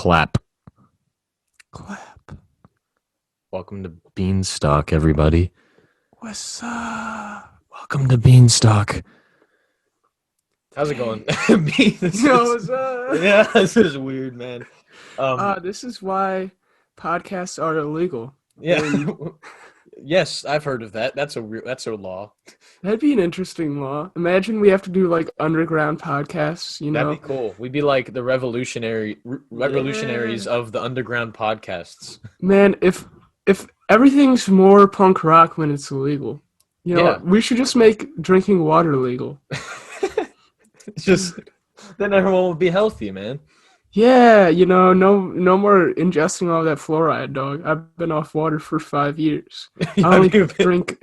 Clap. Clap. Welcome to BeansTalk, everybody. What's up? Welcome to BeansTalk. How's it going? What's up? Yeah, this is weird, man. This is why podcasts are illegal. Yeah. Yes, I've heard of that. That's a law. That'd be an interesting law. Imagine we have to do like underground podcasts, you know? That'd be cool. We'd be like the revolutionaries of the underground podcasts. Man, if everything's more punk rock when it's illegal, we should just make drinking water legal. Just then everyone would be healthy, man. Yeah, no more ingesting all that fluoride, dog. I've been off water for 5 years. I only drink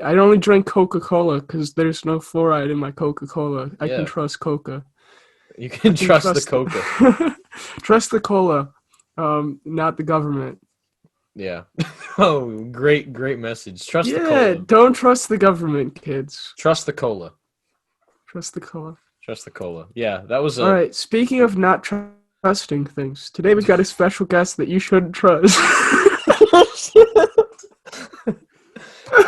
Coca-Cola because there's no fluoride in my Coca-Cola. I can trust Coca. You can trust the Coca. Trust the cola, not the government. Yeah. Oh, great message. Trust the cola. Yeah, don't trust the government, kids. Trust the cola. Trust the cola. Trust the cola. Yeah, that was all right. Speaking of not trusting things, today we've got a special guest that you shouldn't trust. I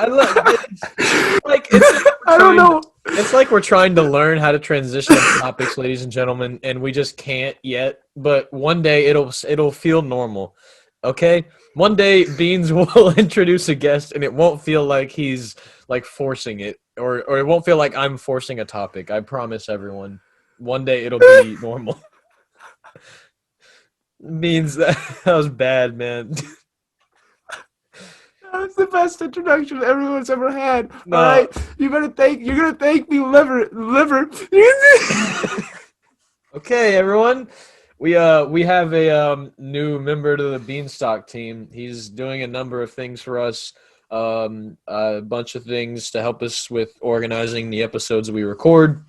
don't know. It's like we're trying to learn how to transition topics, ladies and gentlemen, and we just can't yet. But one day it'll feel normal. Okay? One day Beans will introduce a guest, and it won't feel like he's like forcing it, or it won't feel like I'm forcing a topic. I promise everyone. One day it'll be normal. Beans, that was bad, man. That was the best introduction everyone's ever had. No. All right, you're gonna thank me, liver. Okay, everyone. We have a new member to the BeansTalk team. He's doing a number of things for us, a bunch of things to help us with organizing the episodes we record.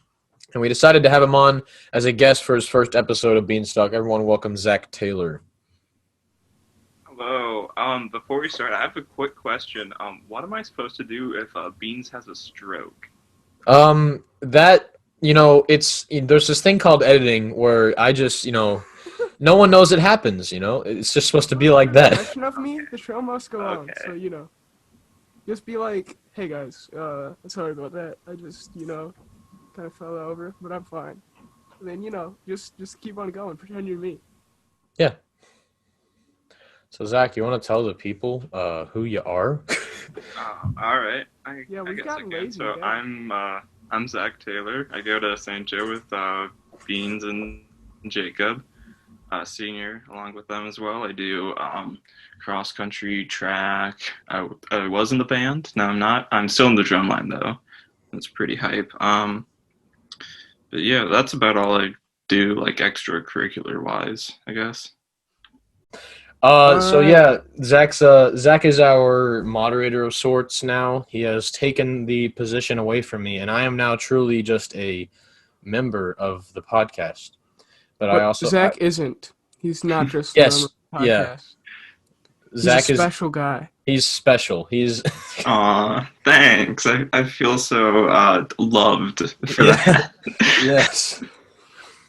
And we decided to have him on as a guest for his first episode of BeansTalk. Everyone welcome Zach Taylor. Hello. Before we start, I have a quick question. What am I supposed to do if Beans has a stroke? There's this thing called editing where I just, no one knows it happens, It's just supposed to be like that. Question of me, the show must go on. So, just be like, hey guys, sorry about that. I just, kind of fell over, but I'm fine. And then, just keep on going. Pretend you're me. Yeah. So, Zach, you want to tell the people who you are? All right. We got lazy. So, I'm Zach Taylor. I go to St. Joe with Beans and Jacob, senior, along with them as well. I do cross-country, track. I was in the band. No, I'm not. I'm still in the drum line, though. That's pretty hype. But yeah, that's about all I do, like extracurricular-wise, I guess. So yeah, Zach is our moderator of sorts now. He has taken the position away from me, and I am now truly just a member of the podcast. But Zach isn't. He's not just yes, a member of the podcast. Yeah. He's a special guy. He's special. He's. Aw, thanks. I feel so loved for that. Yes.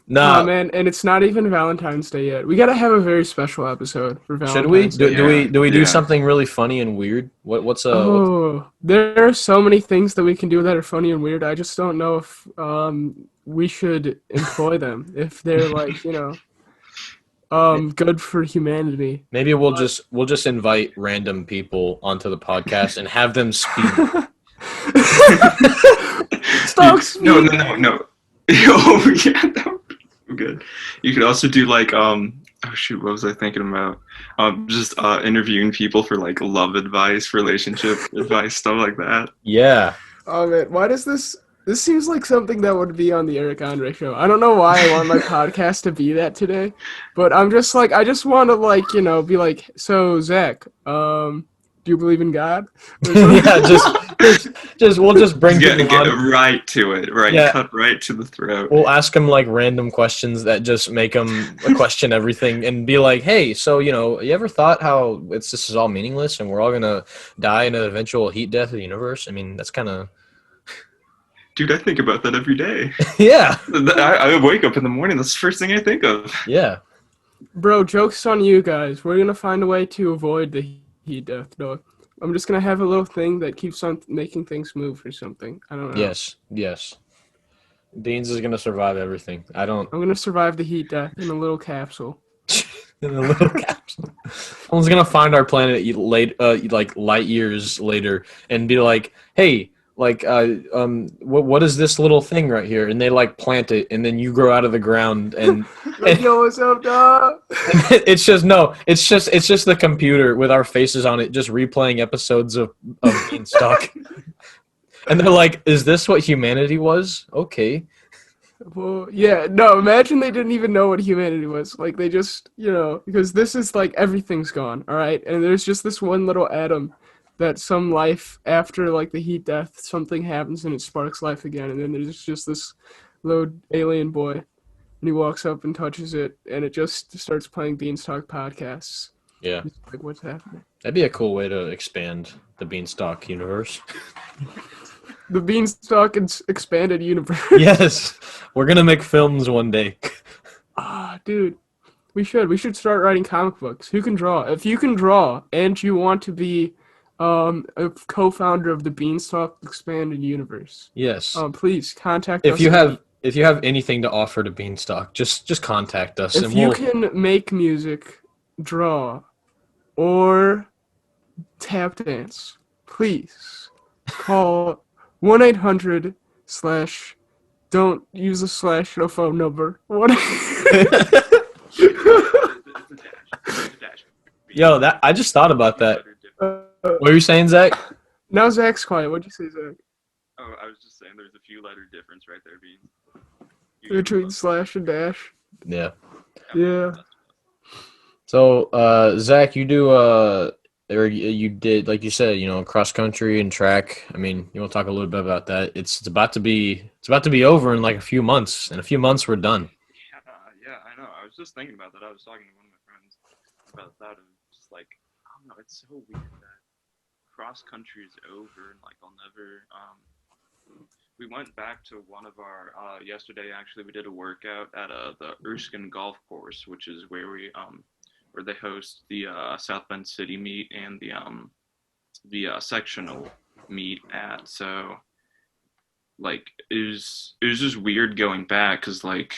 No, man, and it's not even Valentine's Day yet. We gotta have a very special episode for Valentine's Day. Should we? Do we do something really funny and weird? There are so many things that we can do that are funny and weird. I just don't know if we should employ them if they're like good for humanity. Maybe we'll just invite random people onto the podcast and have them speak. Stop speaking. No. Oh yeah, that would be good. You could also do like what was I thinking about? Just interviewing people for like love advice, relationship advice, stuff like that. Yeah. Oh man, why does this seems like something that would be on the Eric Andre show. I don't know why I want my podcast to be that today, but I'm just like, I just want to be like, so Zach, do you believe in God? Yeah, we'll just bring get right to it, right? Yeah. Cut right to the throat. We'll ask him like random questions that just make him question everything and be like, hey, so you ever thought how this is all meaningless and we're all gonna die in an eventual heat death of the universe? I mean, that's kind of. Dude, I think about that every day. Yeah. I wake up in the morning. That's the first thing I think of. Yeah. Bro, joke's on you guys. We're gonna find a way to avoid the heat death, dog. I'm just gonna have a little thing that keeps on making things move or something. I don't know. Yes. Beans is gonna survive everything. I don't. I'm gonna survive the heat death in a little capsule. In a little capsule. Someone's gonna find our planet like light years later, and be like, "Hey, what is this little thing right here?" And they like plant it, and then you grow out of the ground, and Yo, what's up, dog? it's just the computer with our faces on it, just replaying episodes of BeansTalk. And they're like, "Is this what humanity was?" Okay. Well, yeah, no, imagine they didn't even know what humanity was. Like, they just, because this is like everything's gone, all right? And there's just this one little atom that some life after, like, the heat death, something happens and it sparks life again. And then there's just this little alien boy, and he walks up and touches it, and it just starts playing BeansTalk podcasts. Yeah. It's like, what's happening? That'd be a cool way to expand the BeansTalk universe. The BeansTalk expanded universe. Yes. We're going to make films one day. Dude. We should start writing comic books. Who can draw? If you can draw and you want to be a co-founder of the BeansTalk expanded universe. Yes. Please contact us. If you have anything to offer to BeansTalk, just contact us. If you can make music, draw, or tap dance, please call 1-800/ don't use a slash no phone number. Yo, I just thought about that. What were you saying, Zach? Now Zach's quiet. What'd you say, Zach? Oh, I was just saying there's a few letter difference right there, Beans. Between slash and dash. Yeah. Yeah. So, Zach, you do or you did, like you said, cross country and track. I mean, you want to talk a little bit about that? It's about to be over in like a few months. In a few months, we're done. Yeah, I know. I was just thinking about that. I was talking to one of my friends about that, and just like, I don't know, it's so weird that cross country is over, and like I'll never. We went back to one of our yesterday. Actually, we did a workout at the Erskine Golf Course, which is where where they host the South Bend City meet and the sectional meet at. So like it was just weird going back because like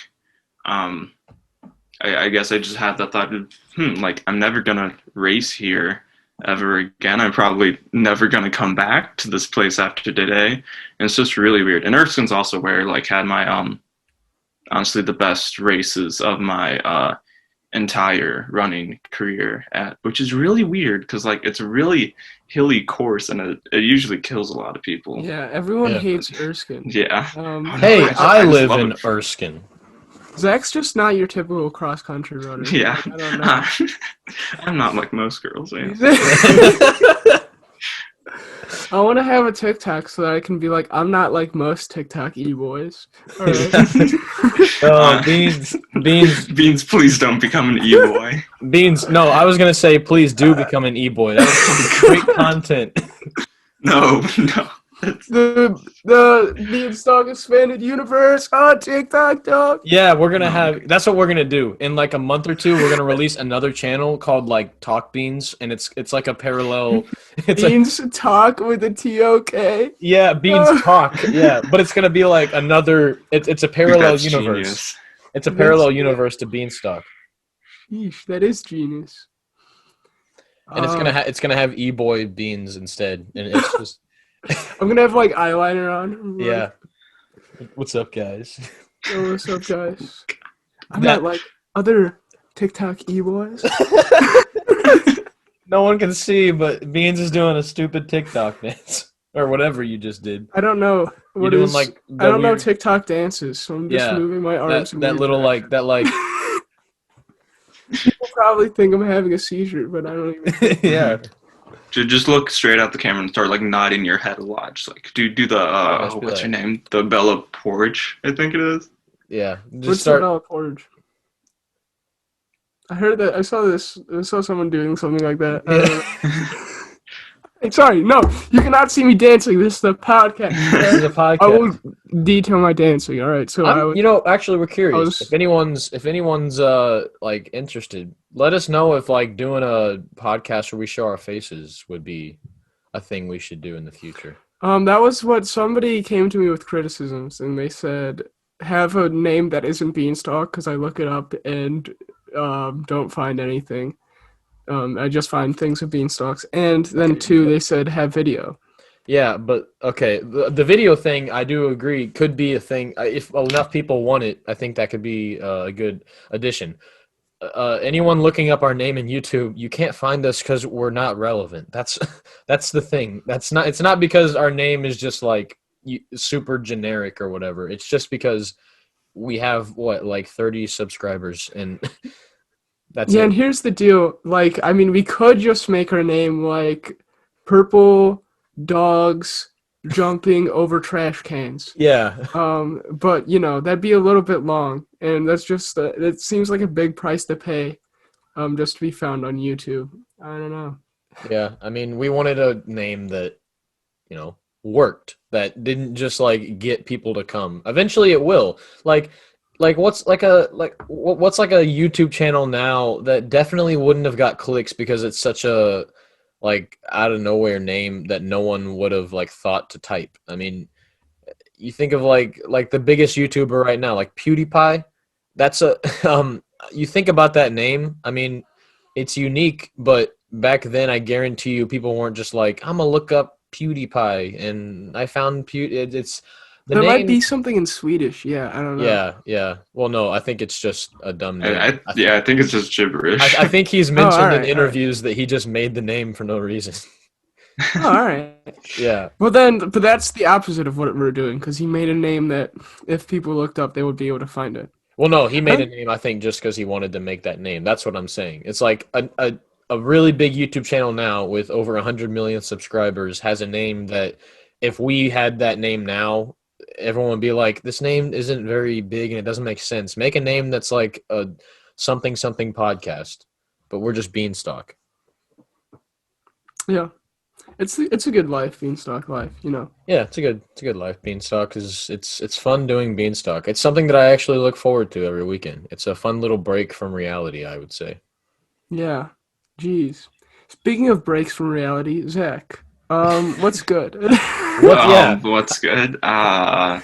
I guess I just had that thought of like I'm never gonna race here ever again. I'm probably never gonna come back to this place after today. And it's just really weird. And Erskine's also where like had my honestly the best races of my entire running career at, which is really weird because like it's a really hilly course and it usually kills a lot of people. Yeah, everyone hates Erskine. Yeah. Hey, I live in Erskine. Zach's just not your typical cross country runner. Yeah. Like, I don't know. I'm not like most girls. Yeah. I want to have a TikTok so that I can be like, I'm not like most TikTok e-boys. All right. Beans, please don't become an e-boy. Beans, no, I was gonna say, please do become an e-boy. That's great content. No. The BeansTalk expanded universe on TikTok, dog. Yeah, we're gonna have. That's what we're gonna do. In like a month or two, we're gonna release another channel called like Talk Beans, and it's like a parallel. It's BeansTalk with a T-O-K. Yeah, BeansTalk. Yeah, but it's gonna be like another. It's a parallel universe. Genius. It's a parallel universe to BeansTalk. Sheesh, that is genius. And it's gonna have e-boy Beans instead, and it's just. I'm gonna have like eyeliner on. Yeah. What's up, guys? Yo, what's up, guys? I'm not like other TikTok e-boys. No one can see, but Beans is doing a stupid TikTok dance or whatever you just did. I don't know. I don't know TikTok dances, so I'm just moving my arms. That little like. People probably think I'm having a seizure, but I don't even. Yeah. Just look straight at the camera and start like nodding your head a lot. Just like do the what's your name? The Bella Porridge, I think it is. Yeah. What's the Bella Porridge? I heard that. I saw someone doing something like that. Sorry, no, you cannot see me dancing. This is a podcast. This is a podcast. I will detail my dancing. All right, so actually, we're curious. was- If anyone's like interested, let us know if like doing a podcast where we show our faces would be a thing we should do in the future. That was what somebody came to me with criticisms, and they said have a name that isn't BeansTalk because I look it up and don't find anything. I just find things with beanstalks. And then two, they said have video. Yeah, but okay, the video thing, I do agree, could be a thing. If enough people want it, I think that could be a good addition. Anyone looking up our name in YouTube, you can't find us because we're not relevant. That's the thing. It's not because our name is just like super generic or whatever. It's just because we have like 30 subscribers and that's it. And here's the deal. Like, I mean, we could just make our name like Purple Dogs Jumping Over Trash Cans. Yeah. But that'd be a little bit long, and that's just it seems like a big price to pay, just to be found on YouTube. I don't know. Yeah, I mean, we wanted a name that, worked, that didn't just like get people to come. Eventually, it will. What's like a YouTube channel now that definitely wouldn't have got clicks because it's such a like out of nowhere name that no one would have like thought to type. I mean, you think of like the biggest YouTuber right now, like PewDiePie. That's a you think about that name. I mean, it's unique, but back then I guarantee you people weren't just like, I'm gonna look up PewDiePie and I found it's the there name might be something in Swedish. Yeah, I don't know. Yeah. Well, no, I think it's just a dumb name. I think it's just gibberish. I think he's mentioned in right, interviews that he just made the name for no reason. Oh, all right. Yeah. But that's the opposite of what we're doing, because he made a name that if people looked up, they would be able to find it. Well, no, he made a name, I think, just because he wanted to make that name. That's what I'm saying. It's like a really big YouTube channel now with over 100 million subscribers has a name that if we had that name now, everyone would be like, this name isn't very big and it doesn't make sense. Make a name that's like a something podcast, but we're just BeansTalk. Yeah. It's a good life, BeansTalk life, Yeah, it's a good life. BeansTalk it's fun doing BeansTalk. It's something that I actually look forward to every weekend. It's a fun little break from reality, I would say. Yeah. Jeez. Speaking of breaks from reality, Zach, what's good? What's good? I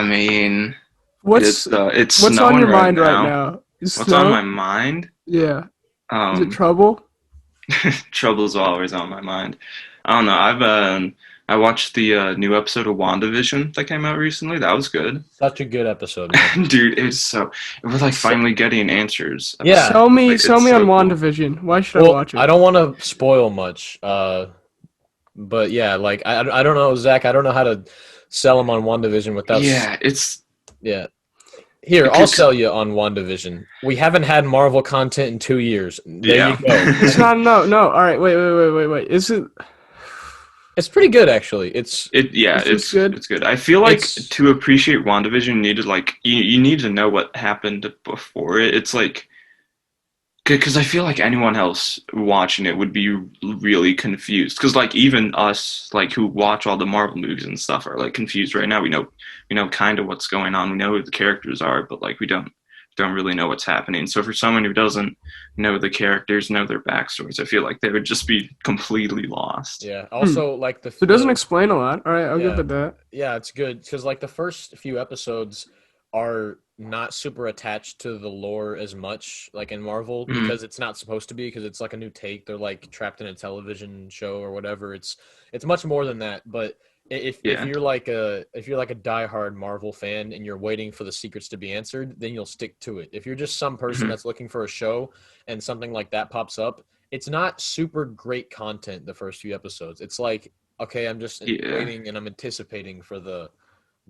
mean, What's snowing on your mind now. right now? What's on my mind? Yeah. Is it trouble? Trouble's always on my mind. I don't know. I watched the new episode of WandaVision that came out recently. That was good. Such a good episode, man. Dude, we're like finally getting answers. Yeah. Sell me on cool. WandaVision. Why should I watch it? I don't want to spoil much. But yeah, like I don't know, Zach. I don't know how to sell him on WandaVision without. Yeah. Here, I'll sell you on WandaVision. We haven't had Marvel content in 2 years. There you go. It's not no. All right, wait. Is it? It's pretty good, actually. It's good. It's good. I feel like to appreciate WandaVision, you need to you need to know what happened before it. It's like, because I feel like anyone else watching it would be really confused. Because like even us, like who watch all the Marvel movies and stuff, are like confused right now. We know kind of what's going on. We know who the characters are, but like we don't really know what's happening. So for someone who doesn't know the characters, know their backstories, I feel like they would just be completely lost. Yeah. Also, like it doesn't explain a lot. All right, I'll give it that. Yeah, it's good because like the first few episodes are not super attached to the lore as much, like in Marvel, because it's not supposed to be, because it's like a new take. They're like trapped in a television show or whatever. It's much more than that. But if you're like a diehard Marvel fan and you're waiting for the secrets to be answered, then you'll stick to it. If you're just some person that's looking for a show and something like that pops up, it's not super great content the first few episodes. It's like, okay, I'm just waiting and I'm anticipating for the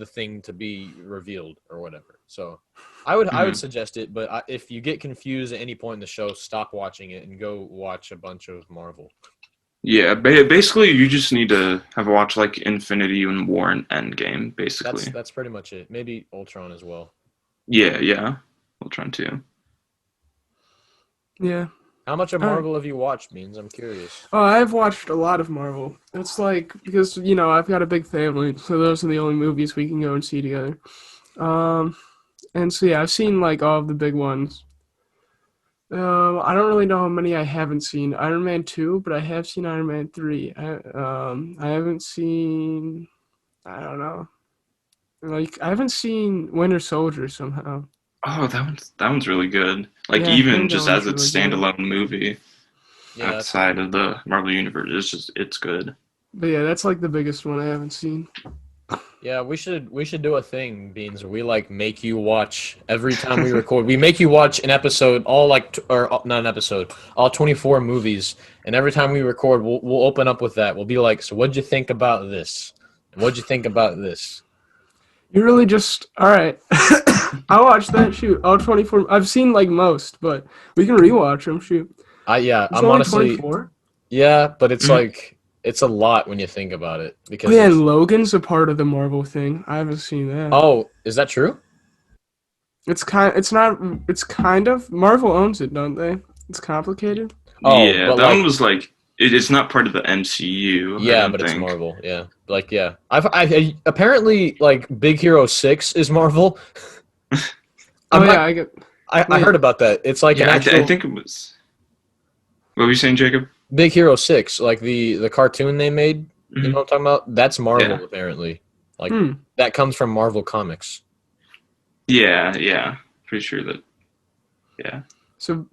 thing to be revealed or whatever. So I would suggest it, but if you get confused at any point in the show, stop watching it and go watch a bunch of Marvel. Yeah, basically you just need to have watched like Infinity and War and Endgame, basically. That's pretty much it. Maybe Ultron as well. Yeah. Ultron too. Yeah. How much of All right. Marvel have you watched, Beans? I'm curious. Oh, I've watched a lot of Marvel. It's like because I've got a big family, so those are the only movies we can go and see together. And so yeah, I've seen like all of the big ones. I don't really know how many I haven't seen. Iron Man 2, but I have seen Iron Man 3. I haven't seen. I don't know. Like I haven't seen Winter Soldier somehow. Oh, that one's really good. Like Yeah, I even heard that just one's as its really good. standalone movie Yeah, outside of the Marvel universe, it's good. But yeah, that's like the biggest one I haven't seen. yeah. We should do a thing, Beans. Where we like make you watch every time we record. We make you watch an episode, all like or not an episode, all 24 movies, and every time we record, we'll open up with that. We'll be like, so what'd you think about this? And what'd you think about this? You really just all right. I watched that. Shoot, all 24. I've seen like most, but we can rewatch them. Shoot, Yeah, it's I'm only honestly 24. yeah, but it's Mhm. like it's a lot when you think about it Oh because yeah, it's, and Logan's a part of the Marvel thing. I haven't seen that. oh, is that true? It's not. It's kind of Marvel owns it, don't they? It's complicated. Oh, Yeah, but that one like was like it's not part of the MCU. I yeah, don't but it's think. Marvel. Yeah, like yeah. I apparently like Big Hero 6 is Marvel. Oh I'm yeah, not, I get. I heard about that. It's like an Yeah, actual I think it was. What were you saying, Jacob? Big Hero 6, like the cartoon they made. You know Mhm. what I'm talking about? That's Marvel Yeah. apparently. Like Hmm. that comes from Marvel Comics. Yeah. Pretty sure that. Yeah. So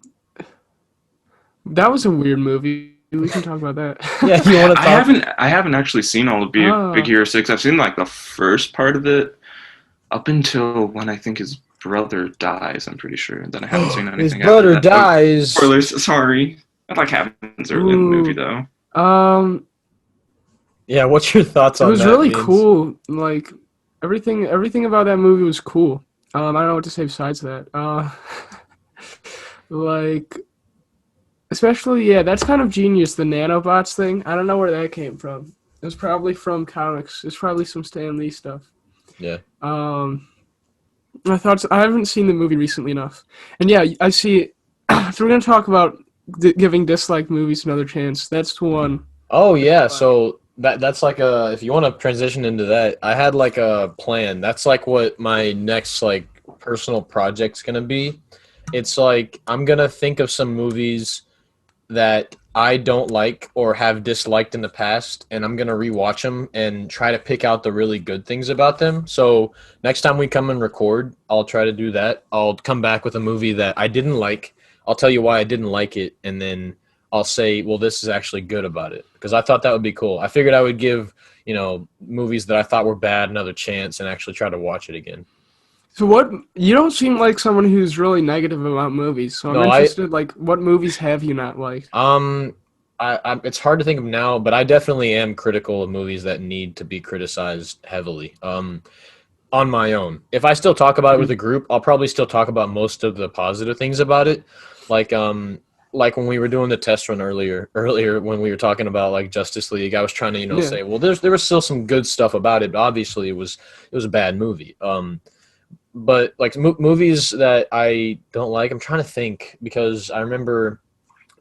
that was a weird movie. We can talk about that. Yeah, you want to I talk? haven't actually seen all of Big Oh. Hero 6. I've seen like the first part of it up until when I think his brother dies. I'm pretty sure. And then I haven't seen anything His after brother that. dies. Spoilers. Sorry. That like happens early in the movie Ooh. though. Yeah, what's your thoughts It on was that? really Beans? cool. Like everything about that movie was cool. I don't know what to say besides that. Like especially yeah, that's kind of genius. The nanobots thing. I don't know where that came from. It was probably from comics. It's probably some Stan Lee stuff. Yeah. My thoughts. I haven't seen the movie recently enough, and yeah, I see. If we're gonna talk about giving disliked movies another chance, that's the one. Oh yeah, so that's like a if you want to transition into that, I had like a plan. That's like what my next like personal project's gonna be. It's like I'm gonna think of some movies that I don't like or have disliked in the past, and I'm gonna rewatch them and try to pick out the really good things about them. So next time we come and record, I'll try to do that. I'll come back with a movie that I didn't like. I'll tell you why I didn't like it, and then I'll say, well, this is actually good about it because I thought that would be cool. I figured I would give movies that I thought were bad another chance and actually try to watch it again. So what? You don't seem like someone who's really negative about movies. So I'm No, interested. Like, what movies have you not liked? It's hard to think of now, but I definitely am critical of movies that need to be criticized heavily. On my own. If I still talk about it with a group, I'll probably still talk about most of the positive things about it. Like when we were doing the test run earlier when we were talking about like Justice League, I was trying to, Yeah. say, well, there was still some good stuff about it, but obviously it was a bad movie. But like movies that I don't like, I'm trying to think because I remember,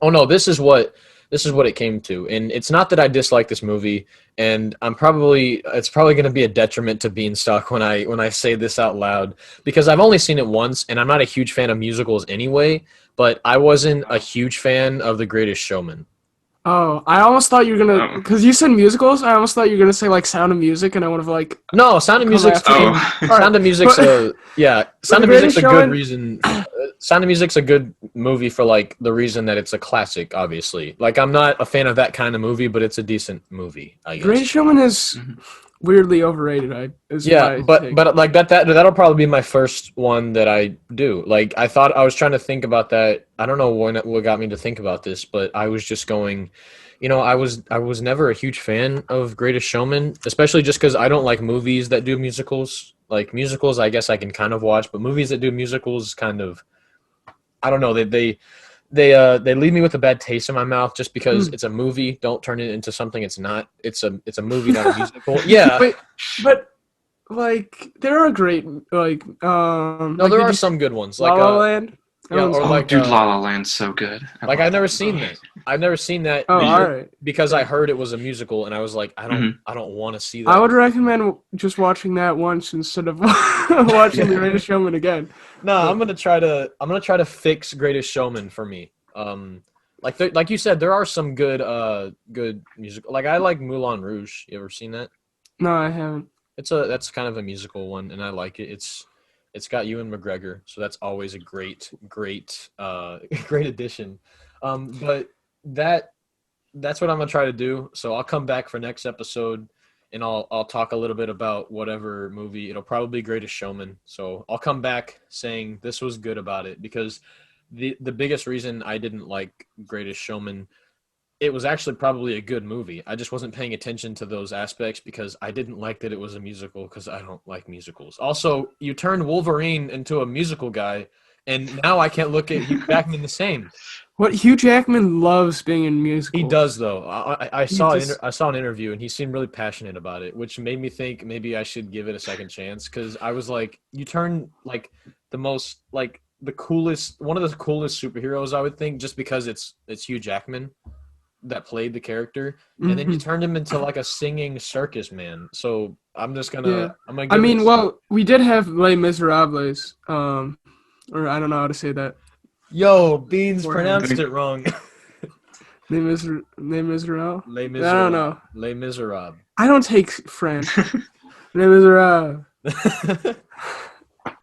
oh no, this is what it came to. And it's not that I dislike this movie, and it's probably going to be a detriment to BeansTalk when I say this out loud because I've only seen it once and I'm not a huge fan of musicals anyway, but I wasn't a huge fan of The Greatest Showman. Oh, I almost thought you were gonna, Oh. because you said musicals. I almost thought you were gonna say like Sound of Music, and I would have like. No, Sound of Come Music's after Oh. Sound of Music's But- Sound of The Music's Greatest a good Showman- reason. Sound of Music's a good movie for like the reason that it's a classic. Obviously, like I'm not a fan of that kind of movie, but it's a decent movie. I guess. Greatest Showman is weirdly overrated. Yeah, but like that'll probably be my first one that I do. Like I thought I was trying to think about that. I don't know what got me to think about this, but I was just going. I was never a huge fan of Greatest Showman, especially just because I don't like movies that do musicals. Like musicals, I guess I can kind of watch, but movies that do musicals, kind of, I don't know. They leave me with a bad taste in my mouth just because it's a movie. Don't turn it into something it's not. It's a movie, not a musical. Yeah. but like there are great like No, like, there did are you some good ones. La Like La Land. Yeah, or like dude, La La Land's so good. I've never seen that. I've never seen that because I heard it was a musical, and I was like, I don't want to see that. I would recommend just watching that once instead of watching The Greatest Showman again. No, I'm gonna try to fix Greatest Showman for me. Like you said, there are some good musical. Like I like Moulin Rouge. You ever seen that? No, I haven't. That's kind of a musical one, and I like it. It's got Ewan McGregor, so that's always a great addition. But that's what I'm gonna try to do. So I'll come back for next episode, and I'll talk a little bit about whatever movie. It'll probably be Greatest Showman. So I'll come back saying this was good about it, because the biggest reason I didn't like Greatest Showman, it was actually probably a good movie. I just wasn't paying attention to those aspects because I didn't like that it was a musical, because I don't like musicals. Also, you turned Wolverine into a musical guy, and now I can't look at Hugh Jackman the same. What, Hugh Jackman loves being in musicals. He does, though. I saw an interview, and he seemed really passionate about it, which made me think maybe I should give it a second chance, because I was like, you turn like the most like the coolest, one of the coolest superheroes, I would think, just because it's Hugh Jackman that played the character, and then you turned him into like a singing circus man. So I'm just gonna well, we did have Les Miserables, or I don't know how to say that. Yo, Beans pronounced it wrong. Les Miserables? Les Miserables. I don't know. Les Miserables. I don't take French. Les Miserables.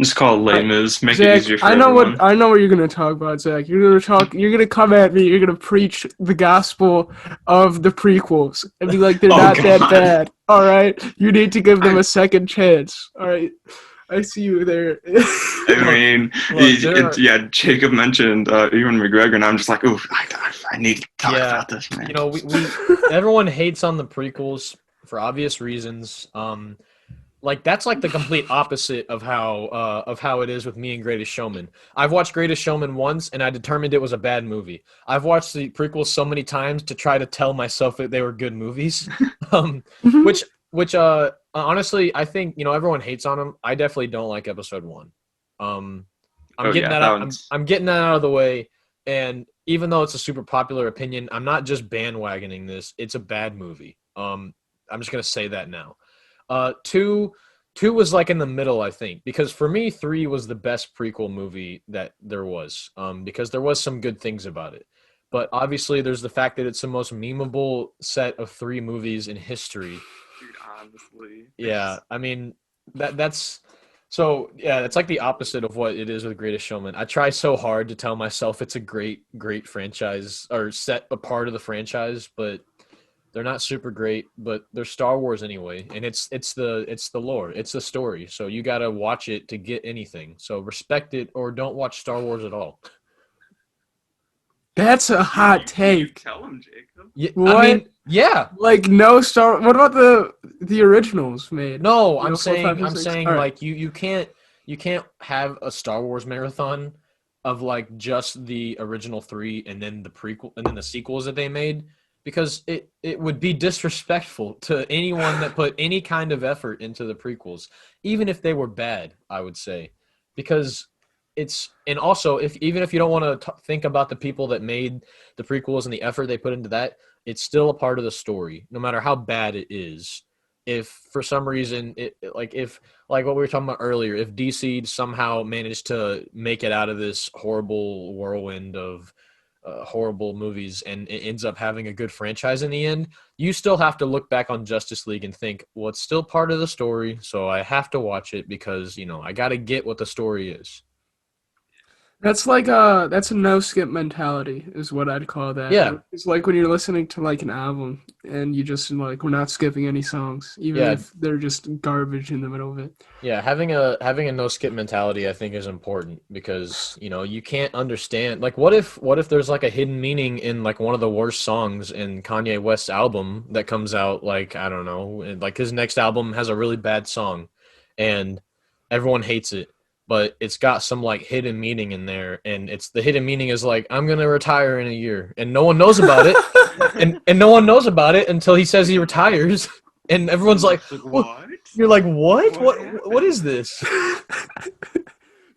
Just call it Les Mis. Make Zach, it easier for everyone. I know what you're gonna talk about, Zach. You're gonna come at me. You're gonna preach the gospel of the prequels and be like, they're not that bad. All right, you need to give them a second chance. All right, I see you there. I mean, Jacob mentioned Ewan McGregor, and I'm just like, ooh, I need to talk about this, man. You know, we everyone hates on the prequels for obvious reasons. Like that's like the complete opposite of how it is with me and Greatest Showman. I've watched Greatest Showman once, and I determined it was a bad movie. I've watched the prequels so many times to try to tell myself that they were good movies, which honestly, I think, you know, everyone hates on them. I definitely don't like Episode 1. I'm getting that out of the way, and even though it's a super popular opinion, I'm not just bandwagoning this. It's a bad movie. I'm just gonna say that now. Two was like in the middle, I think, because for me, 3 was the best prequel movie that there was, because there was some good things about it. But obviously, there's the fact that it's the most memeable set of 3 movies in history. Dude, honestly. Yeah, I mean, that's like the opposite of what it is with Greatest Showman. I try so hard to tell myself it's a great franchise, or set a part of the franchise, but they're not super great, but they're Star Wars anyway, and it's the lore, it's the story. So you gotta watch it to get anything. So respect it, or don't watch Star Wars at all. That's a hot take. Tell him, Jacob. Yeah, what? I mean, yeah. Like no Star. What about the originals made? No, I'm saying All like you can't have a Star Wars marathon of like just the original 3 and then the prequel and then the sequels that they made. Because it would be disrespectful to anyone that put any kind of effort into the prequels, even if they were bad, I would say. Because and also, even if you don't want to think about the people that made the prequels and the effort they put into that, it's still a part of the story, no matter how bad it is. If for some reason, like what we were talking about earlier, if DC somehow managed to make it out of this horrible whirlwind of horrible movies and it ends up having a good franchise in the end, you still have to look back on Justice League and think, well, it's still part of the story, so I have to watch it because, you know, I got to get what the story is. That's like that's a no skip mentality is what I'd call that. Yeah. It's like when you're listening to like an album and you just like, we're not skipping any songs, even if they're just garbage in the middle of it. Yeah, having a no skip mentality I think is important because, you know, you can't understand, like what if there's like a hidden meaning in like one of the worst songs in Kanye West's album that comes out, like, I don't know, like his next album has a really bad song and everyone hates it. But it's got some like hidden meaning in there, and it's the hidden meaning is like, I'm gonna retire in a year, and no one knows about it, and no one knows about it until he says he retires, and everyone's like, what? You're like, what is this?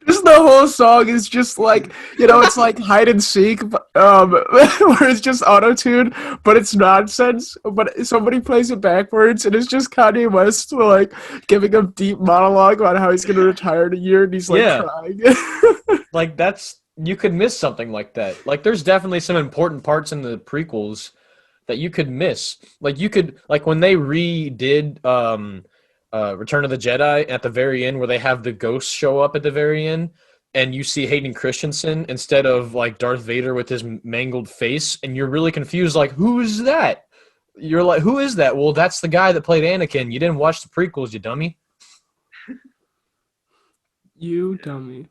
Just the whole song is just like, it's like hide and seek, where it's just auto-tuned, but it's nonsense. But somebody plays it backwards, and it's just Kanye West like giving a deep monologue about how he's gonna retire in a year, and he's like crying. Like you could miss something like that. Like there's definitely some important parts in the prequels that you could miss. Like you could when they redid Return of the Jedi at the very end, where they have the ghosts show up at the very end, and you see Hayden Christensen instead of like Darth Vader with his mangled face, and you're really confused. Like, who's that? You're like, who is that? Well, that's the guy that played Anakin. You didn't watch the prequels, you dummy. You dummy.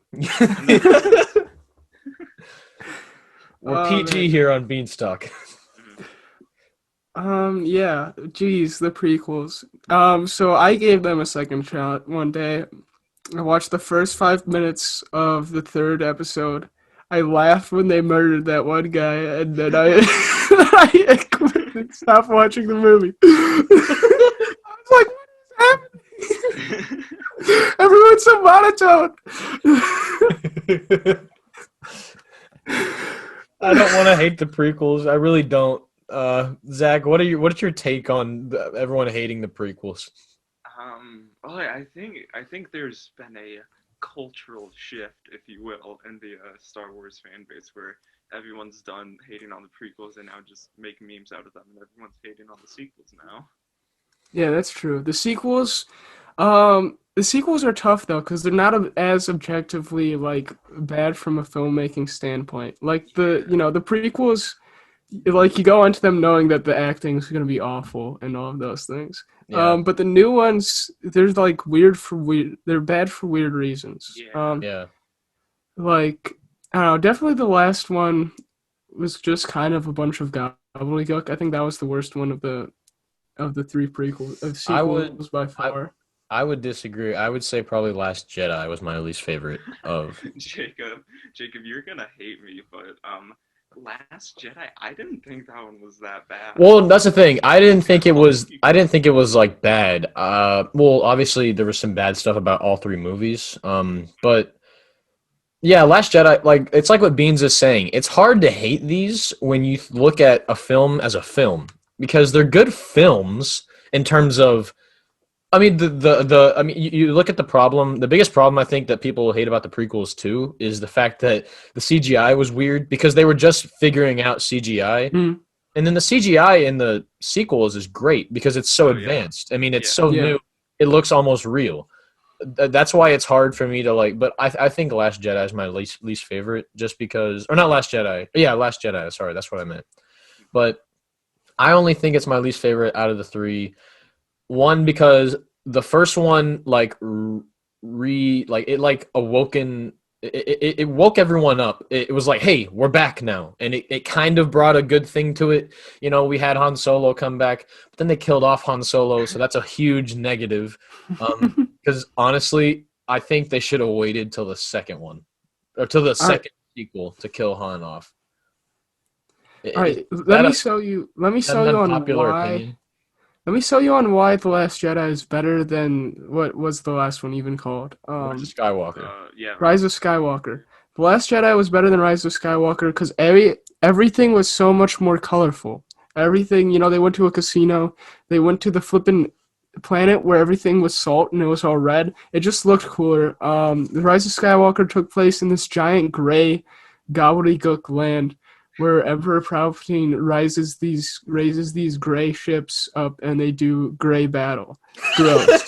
We're PG here on BeansTalk. Yeah, geez, the prequels. So I gave them a second shot one day. I watched the first 5 minutes of the third episode. I laughed when they murdered that one guy, and then I quit, stopped watching the movie. I was like, what is happening? Everyone's so monotone. I don't want to hate the prequels. I really don't. Zach, what's your take on everyone hating the prequels? Well, I think there's been a cultural shift, if you will, in the Star Wars fan base, where everyone's done hating on the prequels and now just make memes out of them, and everyone's hating on the sequels now. Yeah, that's true. The sequels are tough though, because they're not as objectively like bad from a filmmaking standpoint. Like the prequels, like you go into them knowing that the acting is going to be awful and all of those things. Yeah. But the new ones, they're like they're bad for weird reasons. Yeah. Like, I don't know, definitely the last one was just kind of a bunch of gobbledygook. I think that was the worst one of the three sequels by far. I would disagree. I would say probably Last Jedi was my least favorite of. Jacob, you're gonna hate me, but Last Jedi, I didn't think that one was that bad. Well, that's the thing. I didn't think it was like bad. Well, obviously there was some bad stuff about all three movies. But yeah, Last Jedi, like it's like what Beans is saying. It's hard to hate these when you look at a film as a film, because they're good films in terms of. I mean, you look at the problem. The biggest problem I think that people hate about the prequels too is the fact that the CGI was weird, because they were just figuring out CGI, and then the CGI in the sequels is great because it's so advanced. Yeah. I mean, it's so new; it looks almost real. That's why it's hard for me to like. But I think Last Jedi is my least favorite, just because, or not Last Jedi. Yeah, Last Jedi. Sorry, that's what I meant. But I only think it's my least favorite out of the three. One, because the first one it woke everyone up. It was like, hey, we're back now, and it kind of brought a good thing to it. You know, we had Han Solo come back, but then they killed off Han Solo, so that's a huge negative. Because honestly, I think they should have waited till the second one, or till the second sequel to kill Han off. All right, let me show you on why. Opinion. Let me show you on why The Last Jedi is better than what was the last one even called? Rise of Skywalker. Rise of Skywalker. The Last Jedi was better than Rise of Skywalker because everything was so much more colorful. Everything, they went to a casino. They went to the flippin' planet where everything was salt and it was all red. It just looked cooler. The Rise of Skywalker took place in this giant gray gobbledygook land, where Emperor Palpatine raises these gray ships up, and they do gray battle. Gross.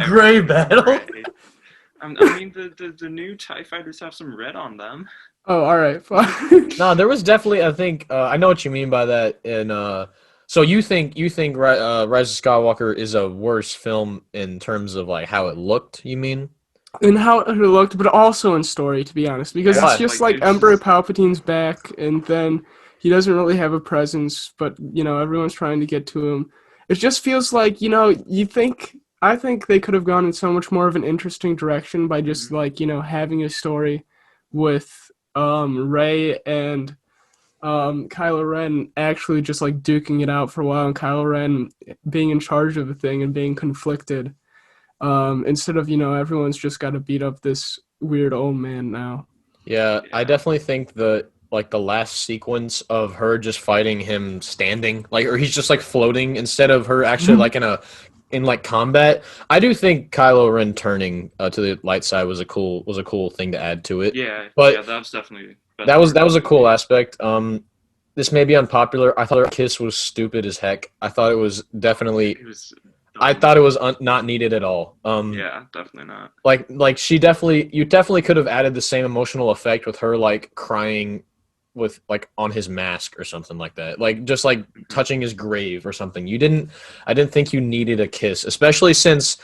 Gray battle. I mean, the new TIE fighters have some red on them. Oh, all right. Fine. No, there was definitely. I think I know what you mean by that. And so you think Rise of Skywalker is a worse film in terms of like how it looked? You mean? In how it looked, but also in story, to be honest, because it's just like Emperor Palpatine's back, and then he doesn't really have a presence, but everyone's trying to get to him. It just feels like I think they could have gone in so much more of an interesting direction by just like having a story with Rey and Kylo Ren actually just like duking it out for a while, and Kylo Ren being in charge of the thing and being conflicted. instead of everyone's just got to beat up this weird old man now. Yeah, I definitely think the last sequence of her just fighting him standing, or he's just floating instead of her actually in combat. I do think Kylo Ren turning to the light side was a cool thing to add to it. Yeah, but that's definitely that was a cool aspect. This may be unpopular. I thought her kiss was stupid as heck. I thought it was definitely. It was I thought it was not needed at all. yeah, definitely not. You definitely could have added the same emotional effect with her crying with on his mask or something like that. Just touching his grave or something. I didn't think you needed a kiss, especially since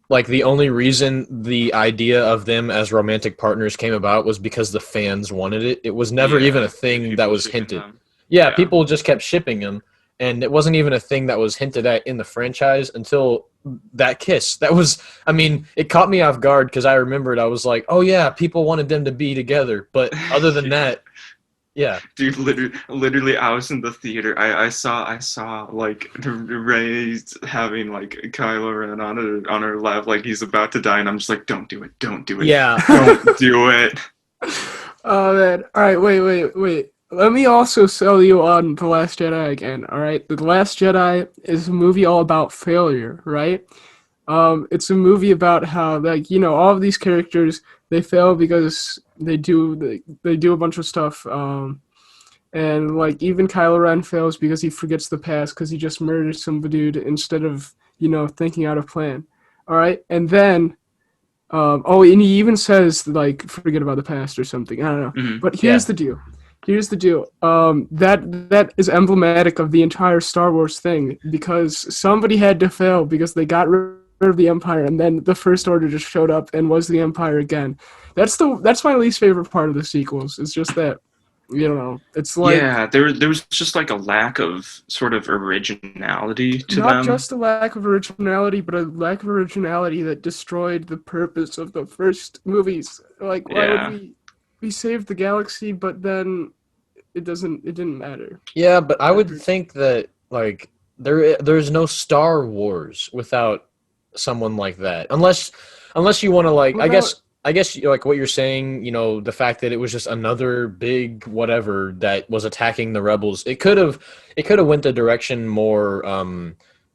the only reason the idea of them as romantic partners came about was because the fans wanted it. It was never even a thing that was hinted. Yeah, people just kept shipping them. And it wasn't even a thing that was hinted at in the franchise until that kiss. It caught me off guard because I remembered. I was like, oh, yeah, people wanted them to be together. But other than that, yeah. Dude, literally, I was in the theater. I saw Rey having Kylo Ren on her lap, he's about to die, and I'm just like, don't do it. Yeah. Don't do it. Oh, man. All right, wait. Let me also sell you on The Last Jedi again, all right? The Last Jedi is a movie all about failure, right? It's a movie about how, all of these characters, they fail because they do a bunch of stuff, and, even Kylo Ren fails because he forgets the past because he just murders some dude instead of, thinking out a plan, all right? And then, and he even says, forget about the past or something, I don't know. Mm-hmm. But here's the deal. That is emblematic of the entire Star Wars thing because somebody had to fail because they got rid of the Empire and then the First Order just showed up and was the Empire again. That's my least favorite part of the sequels. It's just that, it's there was just a lack of sort of originality to them. Not just a lack of originality, but a lack of originality that destroyed the purpose of the first movies. Why would we saved the galaxy, but then it didn't matter. Yeah, but I would think that there's no Star Wars without someone like that, unless you want to I guess what you're saying, the fact that it was just another big whatever that was attacking the rebels. It could have went the direction more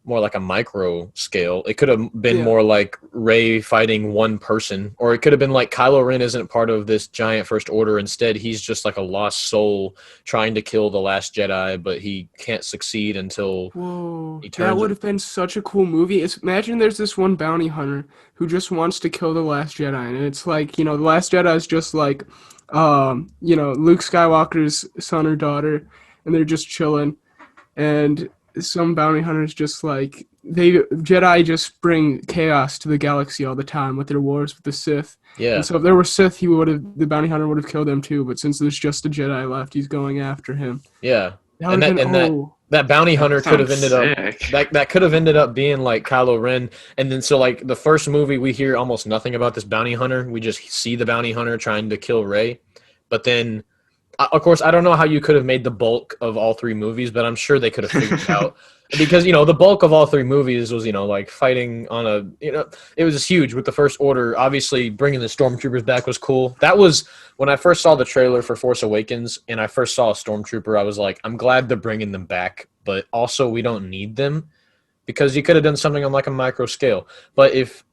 like a micro scale. It could have been more like Rey fighting one person, or it could have been like Kylo Ren isn't part of this giant First Order. Instead, he's just a lost soul trying to kill the Last Jedi, but he can't succeed until he turns. That would have been such a cool movie. Imagine there's this one bounty hunter who just wants to kill the Last Jedi, and it's the Last Jedi is just Luke Skywalker's son or daughter, and they're just chilling, and some bounty hunters Jedi just bring chaos to the galaxy all the time with their wars with the Sith. Yeah. And so if there were Sith, the bounty hunter would have killed them too. But since there's just a Jedi left, he's going after him. Yeah. That bounty hunter could have ended up that could have ended up being Kylo Ren. And then the first movie we hear almost nothing about this bounty hunter. We just see the bounty hunter trying to kill Rey. But then of course, I don't know how you could have made the bulk of all three movies, but I'm sure they could have figured it out. Because, the bulk of all three movies was, fighting on it was just huge with the First Order. Obviously, bringing the Stormtroopers back was cool. That was, when I first saw the trailer for Force Awakens and I first saw a Stormtrooper, I was like, I'm glad they're bringing them back, but also we don't need them because you could have done something on a micro scale. But if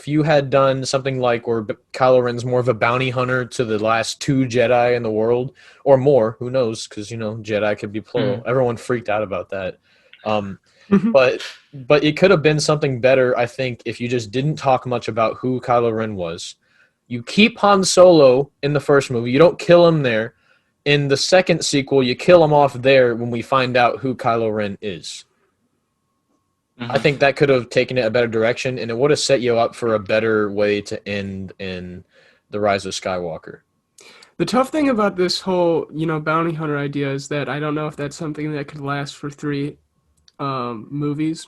you had done something where Kylo Ren's more of a bounty hunter to the last two Jedi in the world, or more, who knows, because, Jedi could be plural. Everyone freaked out about that. But it could have been something better, I think, if you just didn't talk much about who Kylo Ren was. You keep Han Solo in the first movie. You don't kill him there. In the second sequel, you kill him off there when we find out who Kylo Ren is. I think that could have taken it a better direction, and it would have set you up for a better way to end in The Rise of Skywalker. The tough thing about this whole, bounty hunter idea is that I don't know if that's something that could last for 3 movies.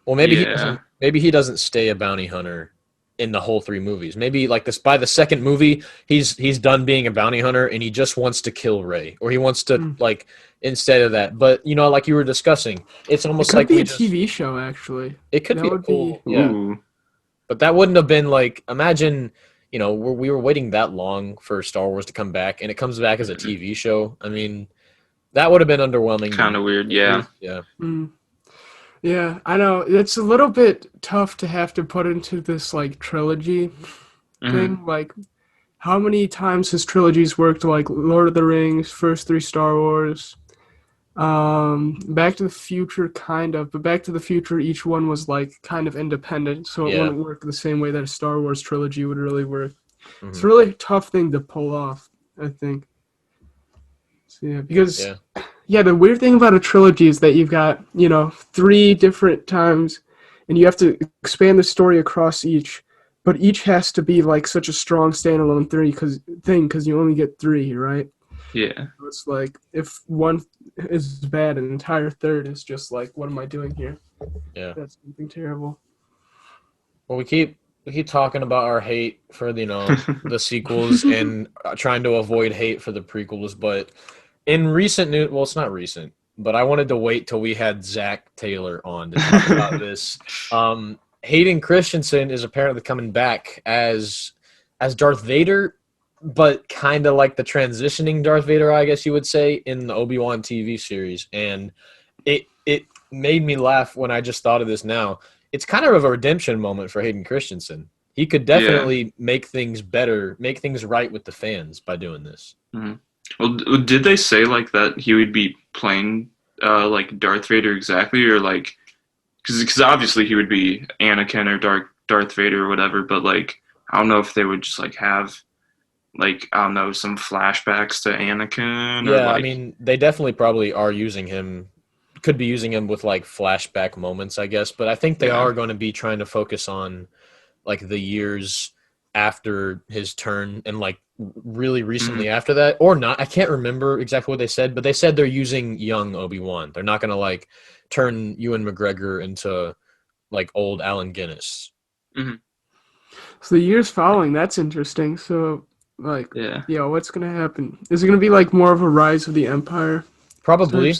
Well, maybe he doesn't stay a bounty hunter in the whole 3 movies. Maybe by the second movie, he's done being a bounty hunter and he just wants to kill Rey, or he wants to instead of that. But like you were discussing, it's almost it could be a TV show. Actually, it could be cool. Yeah. But that wouldn't have been like, imagine, we were waiting that long for Star Wars to come back, and it comes back as a TV show. I mean, that would have been underwhelming. Kind of weird, yeah. Yeah. Yeah, I know. It's a little bit tough to have to put into this like trilogy thing. Like, how many times has trilogies worked? Like Lord of the Rings, first 3 Star Wars, Back to the Future, kind of. But Back to the Future, each one was like kind of independent, so it wouldn't work the same way that a Star Wars trilogy would really work. It's a really tough thing to pull off, I think. So, yeah, because the weird thing about a trilogy is that you've got 3 different times, and you have to expand the story across each. But each has to be like such a strong standalone thing because you only get 3, right? Yeah. So it's like if one is bad, an entire third is just like, what am I doing here? Yeah. That's something terrible. Well, we keep talking about our hate for the sequels and trying to avoid hate for the prequels, but in recent news, well, it's not recent, but I wanted to wait till we had Zach Taylor on to talk about this. Hayden Christensen is apparently coming back as Darth Vader, but kind of like the transitioning Darth Vader, I guess you would say, in the Obi-Wan TV series. And it made me laugh when I just thought of this now. It's kind of a redemption moment for Hayden Christensen. He could definitely make things better, make things right with the fans by doing this. Mm-hmm. Well, did they say like that he would be playing like Darth Vader exactly, or like because obviously he would be Anakin or Darth Vader or whatever, but like I don't know if they would just like have like I don't know some flashbacks to Anakin. Yeah, or, like, I mean they definitely probably are using him. Could be using him with like flashback moments, I guess, but I think they are going to be trying to focus on like the years after his turn and like really recently after that, or not. I can't remember exactly what they said, but they said they're using young Obi-Wan. They're not going to like turn Ewan McGregor into like old Allen Guinness. So the years following, that's interesting. So like, what's going to happen? Is it going to be like more of a rise of the Empire? Probably.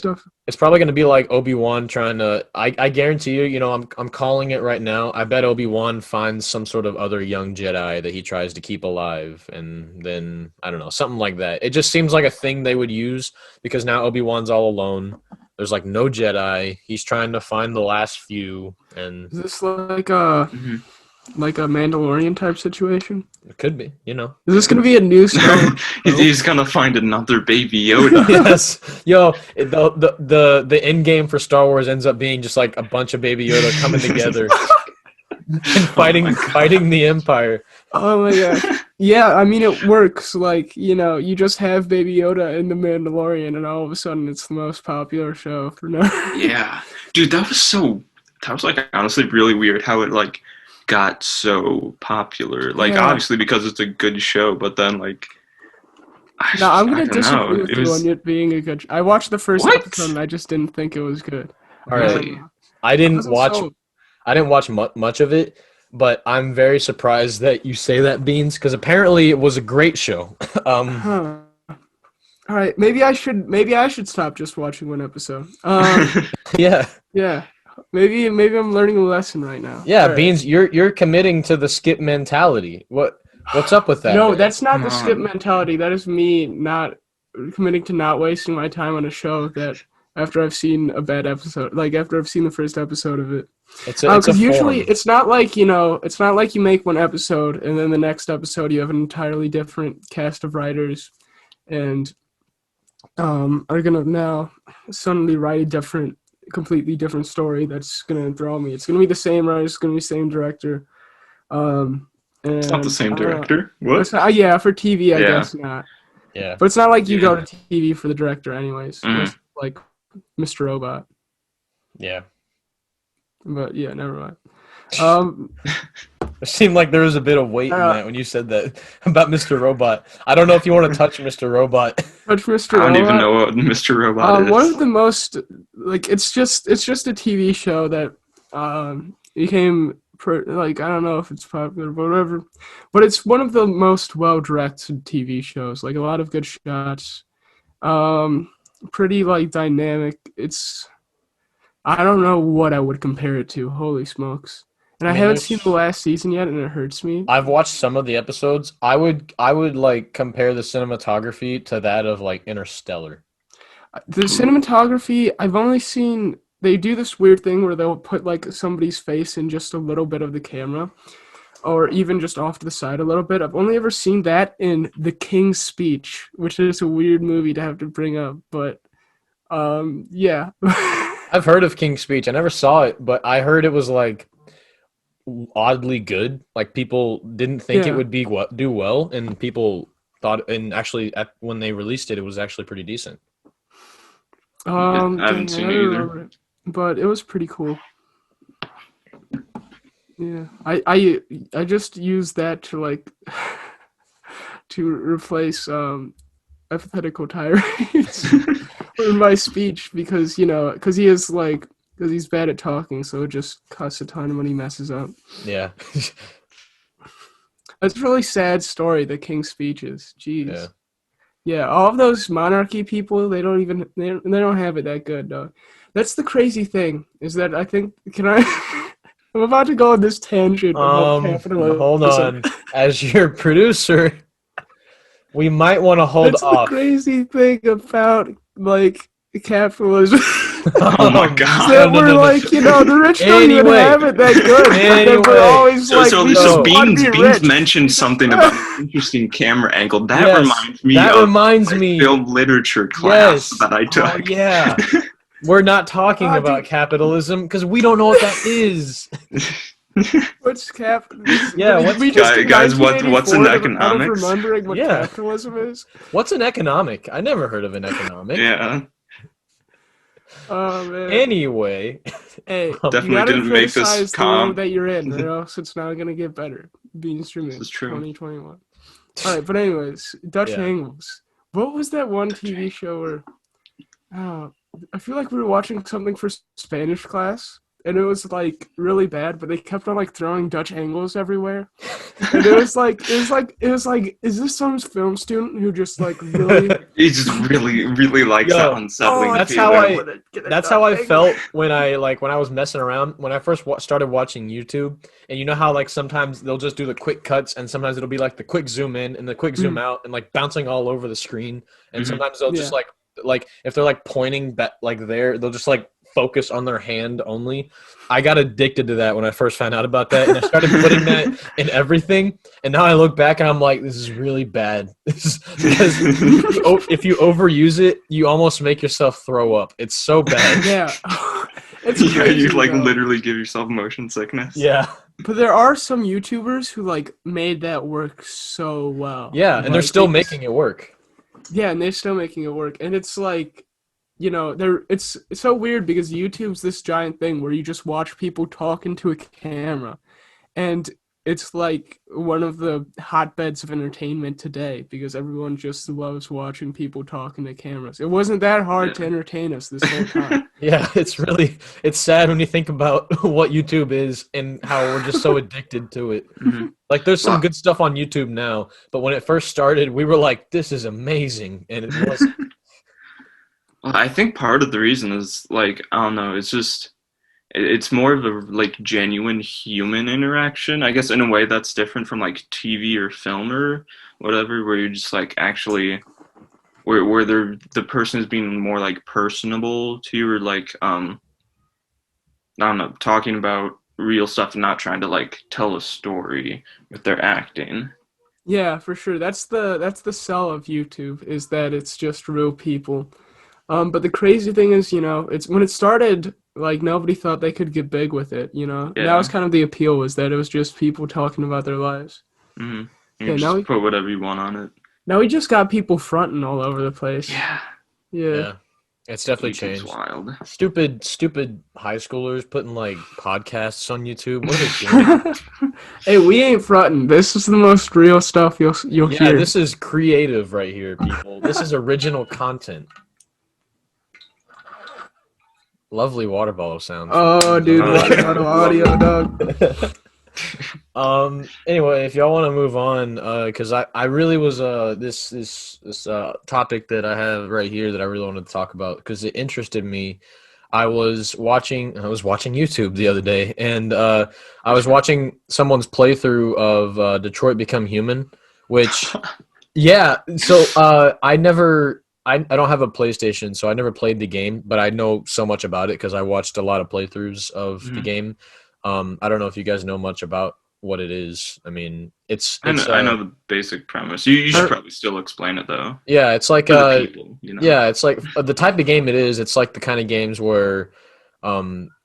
It's probably going to be like Obi-Wan trying to. I guarantee you. I'm calling it right now. I bet Obi-Wan finds some sort of other young Jedi that he tries to keep alive, and then I don't know, something like that. It just seems like a thing they would use because now Obi-Wan's all alone. There's like no Jedi. He's trying to find the last few. And is this like a Mandalorian type situation? It could be, Is this going to be a new Star Wars? He's going to find another baby Yoda. Yes. Yo, the end game for Star Wars ends up being just like a bunch of baby Yoda coming together and fighting the Empire. Oh my gosh. Yeah, I mean it works. Like, you just have Baby Yoda in The Mandalorian and all of a sudden it's the most popular show for now. Yeah. Dude, that was like honestly really weird how it like got so popular. Like obviously because it's a good show, but then like I'm gonna disagree with you on it being a good show. I watched the first episode and I just didn't think it was good. All right. I didn't watch much of it, but I'm very surprised that you say that, Beans, because apparently it was a great show. All right, maybe I should stop just watching one episode. Yeah. Maybe I'm learning a lesson right now. Yeah, right. Beans, you're committing to the skip mentality. What's up with that? No, that's not the skip mentality. That is me not committing to not wasting my time on a show that after I've seen a bad episode, like after I've seen the first episode of it. Because usually it's not like you make one episode and then the next episode you have an entirely different cast of writers and are gonna now suddenly write a completely different story that's gonna enthrall me. It's gonna be the same writer, it's gonna be the same director. It's not the same director. What? For TV, I guess not. Yeah, but it's not like you go to TV for the director, anyways. It's like Mr. Robot. Yeah. But yeah, never mind. It seemed like there was a bit of weight in that when you said that about Mr. Robot. I don't know if you want to touch Mr. Robot. I don't even know what Mr. Robot is. One of the most it's just a TV show that became I don't know if it's popular, but whatever. But it's one of the most well-directed TV shows. Like a lot of good shots, pretty like dynamic. I don't know what I would compare it to. Holy smokes! And I mean, haven't seen the last season yet, and it hurts me. I've watched some of the episodes. I would like compare the cinematography to that of like Interstellar. The cinematography, I've only seen, they do this weird thing where they'll put like somebody's face in just a little bit of the camera, or even just off to the side a little bit. I've only ever seen that in The King's Speech, which is a weird movie to have to bring up, but yeah. I've heard of King's Speech. I never saw it, but I heard it was like oddly good. Like people didn't think it would be do well, and people thought, and actually when they released it, it was actually pretty decent. I haven't seen it either. But it was pretty cool. Yeah, I just used that to like to replace hypothetical tirades in my speech because because he's bad at talking, so it just cuss a ton when he messes up. Yeah. It's a really sad story, the King's Speeches. Jeez. Yeah. Yeah, all of those monarchy people, they don't have it that good, dog. That's the crazy thing, is that I think, I'm about to go on this tangent about capitalism. Hold on. As your producer, we might want to hold That's off. The crazy thing about, like, capitalism. Oh my god. That we're like, the rich don't even have it that good. Anyway. We're always So Beans mentioned something about an interesting camera angle. That reminds me of film literature class that I took. Oh, yeah. We're not talking about capitalism because we don't know what that is. What's capitalism? Yeah, guys, what's an economics? Remembering what capitalism is? What's an economic? I never heard of an economic. Yeah. Oh man. Anyway, hey, definitely didn't make this calm. That you're in, or else it's not gonna get better. Being streaming. This is true. 2021. All right, but anyways, Dutch Angles. What was that one TV show where? I feel like we were watching something for Spanish class, and it was like really bad, but they kept on like throwing Dutch angles everywhere. And it was like, is this some film student who just like really? He just really likes that unsettling. That's how I felt when I was messing around when I first started watching YouTube. And you know how like sometimes they'll just do the quick cuts, and sometimes it'll be like the quick zoom in and the quick zoom out, and like bouncing all over the screen. And sometimes they'll just like if they're like pointing back like there, they'll just like focus on their hand only. I got addicted to that when I first found out about that, and I started putting that in everything. And now I look back and I'm like, this is really bad. Because if you overuse it, you almost make yourself throw up. It's so bad. Yeah. You like literally give yourself motion sickness. Yeah. But there are some YouTubers who like made that work so well. Yeah, and they're still making it work. Yeah, and they're still making it work. And it's like, it's so weird because YouTube's this giant thing where you just watch people talk into a camera. And it's like one of the hotbeds of entertainment today because everyone just loves watching people talk into cameras. It wasn't that hard to entertain us this whole time. Yeah, it's sad when you think about what YouTube is and how we're just so addicted to it. Mm-hmm. Like there's some good stuff on YouTube now, but when it first started, we were like, this is amazing. And it wasn't. Well, I think part of the reason is like, I don't know, it's more of a like genuine human interaction. I guess in a way that's different from like TV or film or whatever, where you're just like actually where the person is being more like personable to you, or like I don't know, talking about real stuff and not trying to like tell a story with their acting. Yeah, for sure. That's the sell of YouTube, is that it's just real people. But the crazy thing is, it's when it started, like nobody thought they could get big with it, Yeah. That was kind of the appeal, was that it was just people talking about their lives. Mm-hmm. You just put whatever you want on it. Now we just got people fronting all over the place. Yeah. It's definitely changed. Wild. Stupid high schoolers putting like podcasts on YouTube. What are they doing? Hey, we ain't fronting. This is the most real stuff you'll hear. Yeah, this is creative right here, people. This is original content. Lovely water bottle sounds. Oh, dude, water bottle audio, dog. Anyway, if y'all want to move on, because I really was this topic that I have right here that I really wanted to talk about because it interested me. I was watching YouTube the other day, and I was watching someone's playthrough of Detroit Become Human, which yeah. So I don't have a PlayStation, so I never played the game, but I know so much about it because I watched a lot of playthroughs of the game. I don't know if you guys know much about what it is. I mean, I know the basic premise. You should probably still explain it though. Yeah, it's like For the people, yeah, it's like the type of game it is. It's like the kind of games where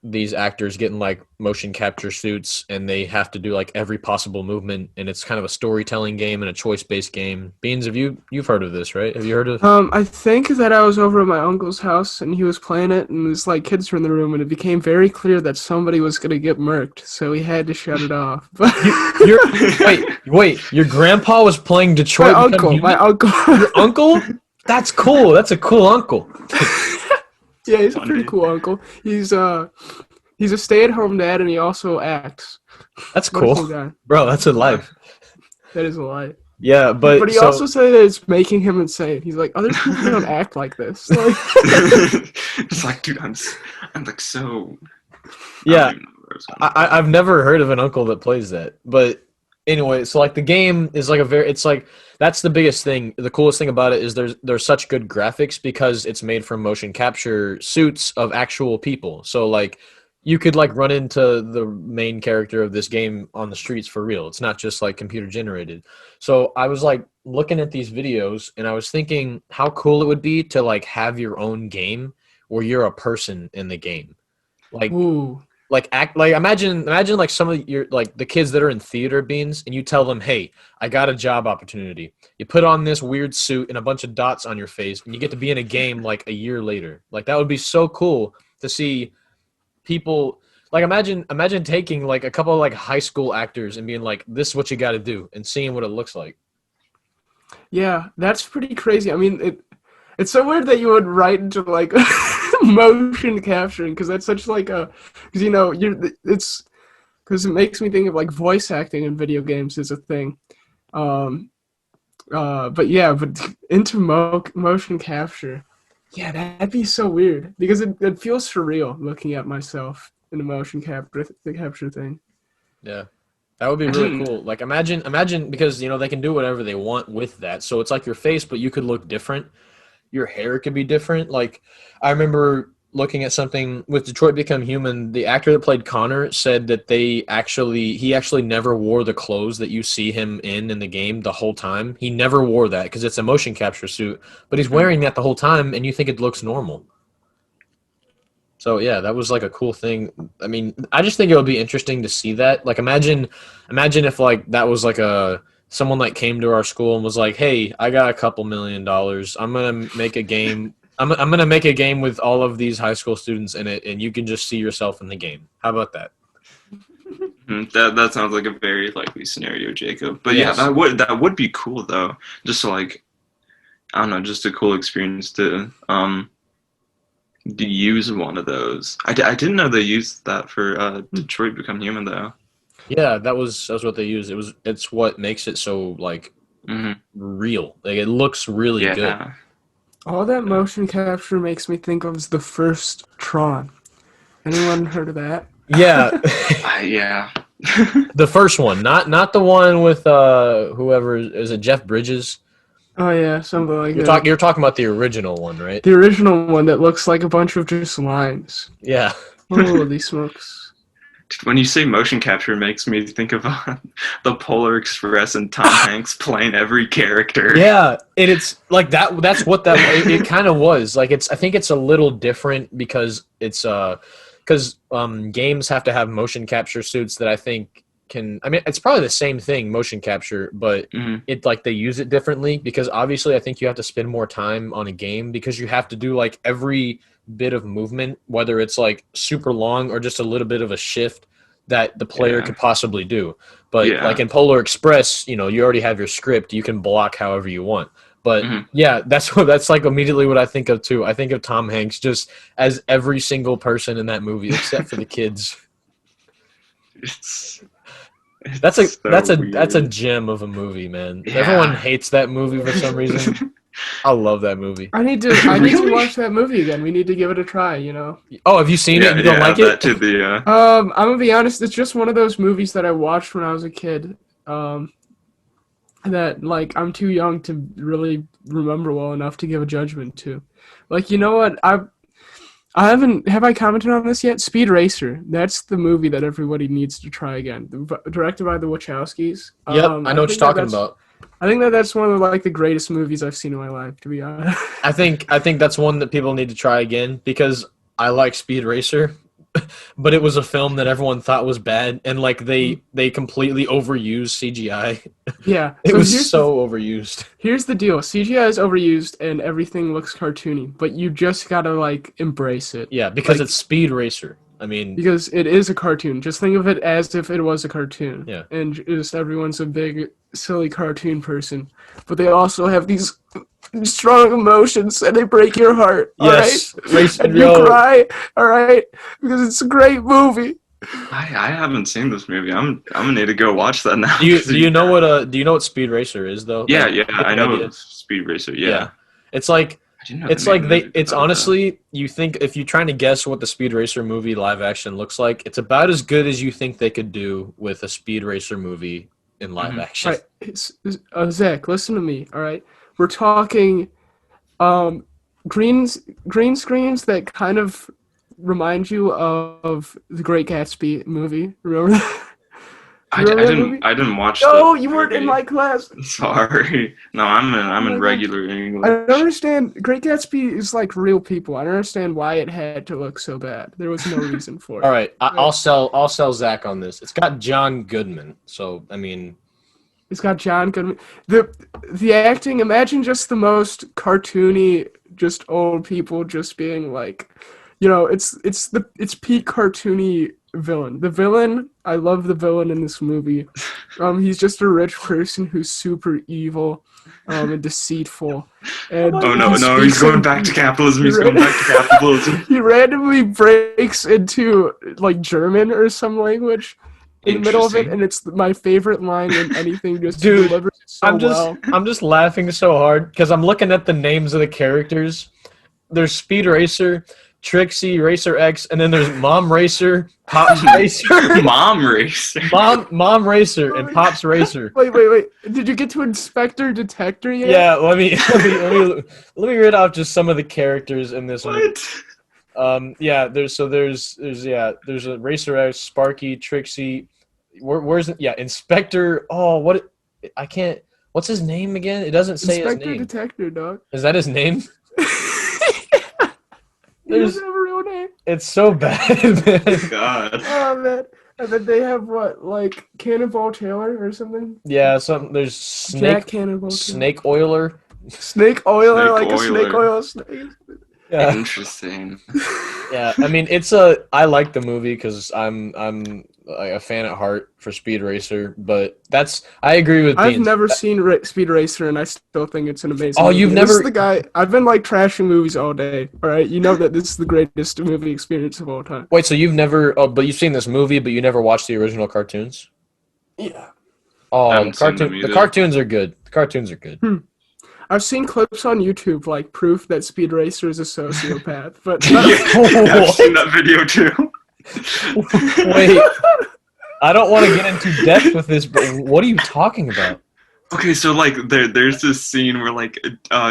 these actors get in like motion capture suits and they have to do like every possible movement, and it's kind of a storytelling game and a choice-based game. Beans, you've heard of this, right? Have you heard of? I think that I was over at my uncle's house and he was playing it, and there's like kids were in the room, and it became very clear that somebody was gonna get murked, so he had to shut it off. But wait, your grandpa was playing Detroit? My uncle. Your uncle? That's cool. That's a cool uncle. Yeah, he's a pretty cool uncle. He's a stay-at-home dad, and he also acts. That's cool, cool guy. Bro. That's a life. That is a life. Yeah, but he also said that it's making him insane. He's like, other people don't act like this. Like, it's like, dude, I'm like so. Yeah, I've never heard of an uncle that plays that, but anyway, so like the game is like it's like that's the biggest thing. The coolest thing about it is there's such good graphics because it's made from motion capture suits of actual people. So like you could like run into the main character of this game on the streets for real. It's not just like computer generated. So I was like looking at these videos and I was thinking how cool it would be to like have your own game where you're a person in the game. Like ooh. Like imagine like some of your like the kids that are in theater, Beans, and you tell them, hey, I got a job opportunity. You put on this weird suit and a bunch of dots on your face, and you get to be in a game like a year later. Like that would be so cool to see people. Like imagine taking like a couple of like high school actors and being like, this is what you got to do, and seeing what it looks like. Yeah, that's pretty crazy. I mean, it's so weird that you would write into like motion capturing because that's such like a because it's because it makes me think of like voice acting in video games is a thing. But into motion capture, yeah, that'd be so weird because it feels surreal looking at myself in a motion capture thing. Yeah. That would be really cool. Like imagine because they can do whatever they want with that. So it's like your face, but you could look different. Your hair could be different. Like I remember looking at something with Detroit Become Human. The actor that played Connor said that he actually never wore the clothes that you see him in the game the whole time. He never wore that because it's a motion capture suit, but he's wearing that the whole time, and you think it looks normal. So yeah, that was like a cool thing. I mean, I just think it would be interesting to see that. Like imagine if like that was like someone like came to our school and was like, "Hey, I got a couple $1 million. I'm gonna make a game. I'm gonna make a game with all of these high school students in it, and you can just see yourself in the game." How about that? That sounds like a very likely scenario, Jacob. But yes. Yeah, that would be cool though. Just like I don't know, just a cool experience to use one of those. I didn't know they used that for Detroit Become Human though. Yeah, that was what they used. It's what makes it so like real. Like it looks really good. All that motion capture makes me think of the first Tron. Anyone heard of that? Yeah. Yeah. The first one, not the one with whoever is it, Jeff Bridges? Oh yeah, something like that. You're talking about the original one, right? The original one that looks like a bunch of just lines. Yeah. Holy smokes. When you say motion capture, it makes me think of the Polar Express and Tom Hanks playing every character. Yeah, and it's like that. That's what it kind of was. Like I think it's a little different because it's because games have to have motion capture suits that I think can. I mean, it's probably the same thing, motion capture, but it like they use it differently because obviously I think you have to spend more time on a game because you have to do like every bit of movement, whether it's like super long or just a little bit of a shift that the player could possibly do. But like in Polar Express, you already have your script. You can block however you want. But that's like immediately what I think of too. I think of Tom Hanks just as every single person in that movie except for the kids. That's a gem of a movie, man. Yeah. Everyone hates that movie for some reason. I love that movie. I need to Really? watch that movie again. We need to give it a try, Oh, have you seen it? You don't like that it? to the I'm gonna be honest, it's just one of those movies that I watched when I was a kid. That like I'm too young to really remember well enough to give a judgment to. Like, you know what? I haven't have I commented on this yet? Speed Racer. That's the movie that everybody needs to try again. Directed by the Wachowskis. Yep, I know what you're talking that's about. I think that's one of like the greatest movies I've seen in my life, to be honest. I think that's one that people need to try again because I like Speed Racer, but it was a film that everyone thought was bad, and like they completely overused CGI. Yeah. It So was so overused. here's the deal. CGI is overused and everything looks cartoony, but you just gotta like embrace it. Yeah, because Like, it's Speed Racer. I mean, because it is a cartoon. Just think of it as if it was a cartoon. Yeah. And just everyone's a big silly cartoon person, but they also have these strong emotions and they break your heart. yes, All right? And you yo, cry. All right, because it's a great movie. I haven't seen this movie. I'm gonna need to go watch that now. do you know what Speed Racer is though? Yeah, Like, yeah, get I the know idea? Speed Racer. Yeah. Yeah, It's like I didn't know it's they made like a they movie it's about that. honestly you think if you're trying to guess what the Speed Racer movie live action looks like, it's about as good as you think they could do with a Speed Racer movie in live Mhm. action. Right, Zach, listen to me. All right, we're talking um, green screens that kind of remind you of the Great Gatsby movie. Remember that? I, You I remember that didn't movie? I didn't watch No, the you weren't in movie. my class. Sorry. No, I'm my in God. regular I English. don't understand. Great Gatsby is like real people. I don't understand why it had to look so bad. There was no reason for it. All right, I'll sell Zach on this. It's got John Goodman, so I mean, It's got John Goodman. The acting. Imagine just the most cartoony, just old people just being like, it's peak cartoony villain. The villain. I love the villain in this movie. He's just a rich person who's super evil, and deceitful. And Oh no, he no, he's speaks going in- back to capitalism. he He's ra- going back to capitalism. He randomly breaks into like German or some language in the middle of it, Interesting. and it's my favorite line in anything. Just Dude, delivers it so well. I'm just laughing so hard because I'm looking at the names of the characters. There's Speed Racer, Trixie, Racer X, and then there's Mom Racer, Pops Racer, Mom racer. Mom Racer, and Pops Racer. Wait. Did you get to Inspector Detector yet? Yeah, let me read off just some of the characters in this one. What? Yeah, there's a Racer X, Sparky, Trixie. Where's it? Yeah, Inspector. Oh, what? I can't. What's his name again? It doesn't say Inspector his name. Detector, dog. Is that his name? He doesn't have a real name. It's so bad, man. God. Oh man. And then they have what, like Cannonball Taylor or something? Yeah, there's Jack Cannonball Taylor. Snake Oiler. Snake Oiler, Snake like a snake Oiler. oil snake. Yeah, Interesting. yeah. I mean, I like the movie because I'm like a fan at heart for Speed Racer, but I agree with I've Beans. never seen Speed Racer, and I still think it's an amazing. Oh, movie. you've This is never- the guy. I've been like trashing movies all day. All right, you know that this is the greatest movie experience of all time. Wait, so you've never? Oh, but you've seen this movie, but you never watched the original cartoons? Yeah, Oh, Haven't seen them the either. cartoons are good. The cartoons are good. I've seen clips on YouTube like proof that Speed Racer is a sociopath, but Yeah, I've seen that video too. Wait, I don't want to get into depth with this, but what are you talking about? Okay, so like there's this scene where like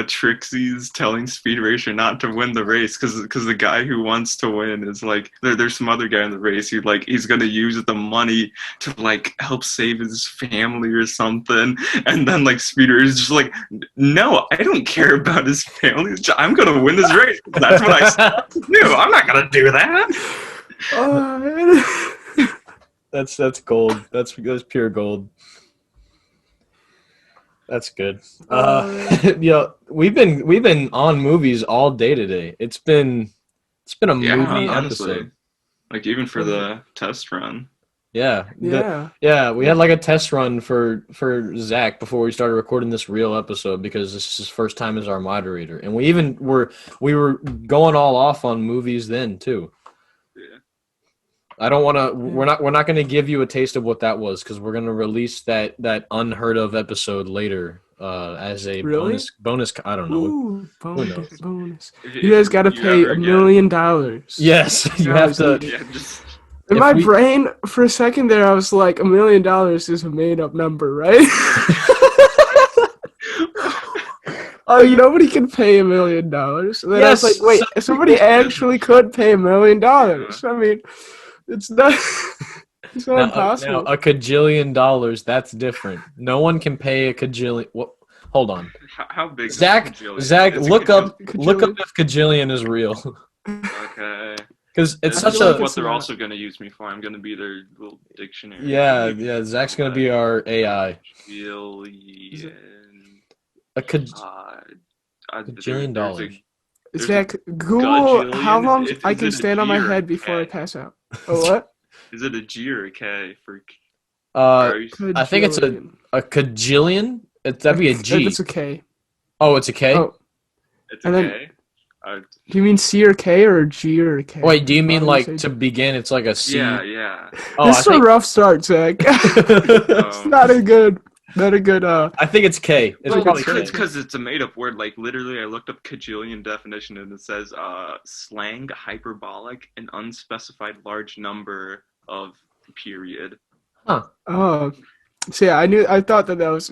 Trixie's telling Speed Racer not to win the race because the guy who wants to win is like there's some other guy in the race who like he's gonna use the money to like help save his family or something, and then like Speed Racer's just like, no, I don't care about his family. I'm gonna win this race. That's what I said. No, I'm not gonna do that. oh man. That's gold. That's pure gold. That's good. Yeah, we've been on movies all day today. It's been a Yeah, movie honestly. episode. Like even for the test run. Yeah. Yeah. We had like a test run for Zach before we started recording this real episode because this is his first time as our moderator, and we were going all off on movies then too. Yeah. I don't want to. We're not going to give you a taste of what that was because we're going to release that unheard of episode later as a Really? bonus. I don't know. Ooh, Who knows? bonus. If You guys got to you pay ever $1 get- million. Yes, you have to. Yeah, just In If my we- brain, for a second there, I was like, $1 million is a made-up number, right? Like, nobody can pay $1 million. And then I was like, Yes, wait, so- somebody actually could pay $1 million. I mean, it's not, it's not Now impossible. a cajillion dollars. That's different. No one can pay a cajillion. What? Hold on, how big? Zach. Is a cajillion? Zach, It's a look up Cajillion. if cajillion is real, Okay. because it's This such is like a. what it's they're not. also going to use me for. I'm going to be their little dictionary. Yeah. Zach's gonna be our AI. Billion. A There's cajillion dollars. there's Zach, a Google how gajillion. long Is I it can a stand on G my or a head before I K? pass out. Oh, what? Is it a G or a K for? I think it's a cajillion. That'd be a G. It's a K. Oh, it's a K. Oh, It's a and then- K. do you mean C or K or G or a K? Wait, do you mean Why would like say to begin? It's like a C. Yeah. Oh, This is a rough start, Zach. It's not a good. I think it's K. It's Well, probably it's K. It's because it's a made-up word. Like literally, I looked up cajillion definition, and it says slang, hyperbolic, an unspecified large number of period. Oh, so yeah, I thought that was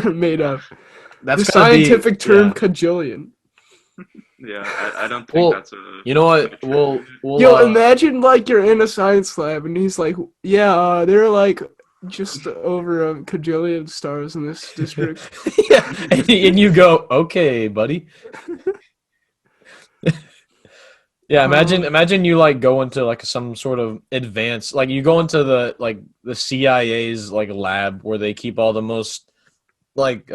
made up. That's The gotta be- scientific term yeah. cajillion. Yeah, I don't think Well, that's a. You know what? We'll Yo, imagine like you're in a science lab and he's like, yeah, there are like just over a cajillion stars in this district. yeah, and you go, okay, buddy. Yeah, imagine you like go into like some sort of advanced, like you go into the CIA's like lab where they keep all the most like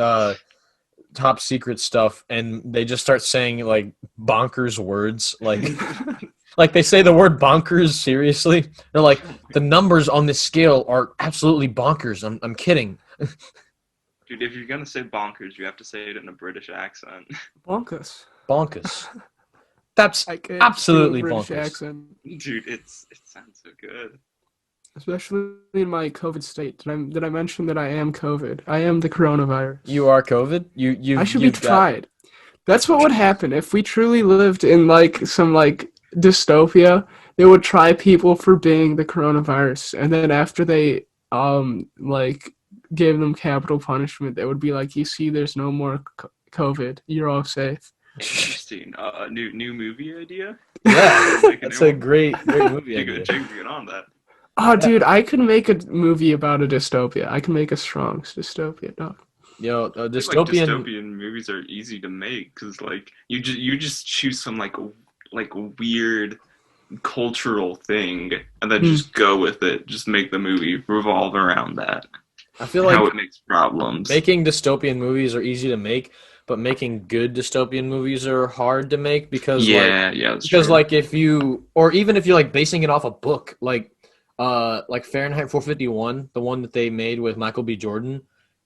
top secret stuff, and they just start saying like bonkers words, like they say the word bonkers seriously. They're like, the numbers on this scale are absolutely bonkers. I'm kidding. Dude, if you're gonna say bonkers, you have to say it in a British accent. Bonkers. That's I can't absolutely do a British bonkers. accent. Dude, it sounds so good. Especially in my COVID state. Did I mention that I am COVID? I am the coronavirus. You are COVID. You. I should be tried. That's what would happen if we truly lived in like some like dystopia. They would try people for being the coronavirus, and then after they like gave them capital punishment, they would be like, "You see, there's no more COVID. You're all safe." Interesting. New movie idea. Yeah, Make that's new a one. great movie idea. Jake, get on that. Oh, dude, I could make a movie about a dystopia. I can make a strong dystopia, dog. Yo, I feel like dystopian. dystopian movies are easy to make because like you just choose some like weird cultural thing and then just go with it. Just make the movie revolve around that. I feel How like it makes problems. making dystopian movies are easy to make, but making good dystopian movies are hard to make because that's because true. like if you, or even if you're like basing it off a book, like Fahrenheit 451, the one that they made with Michael B. Jordan.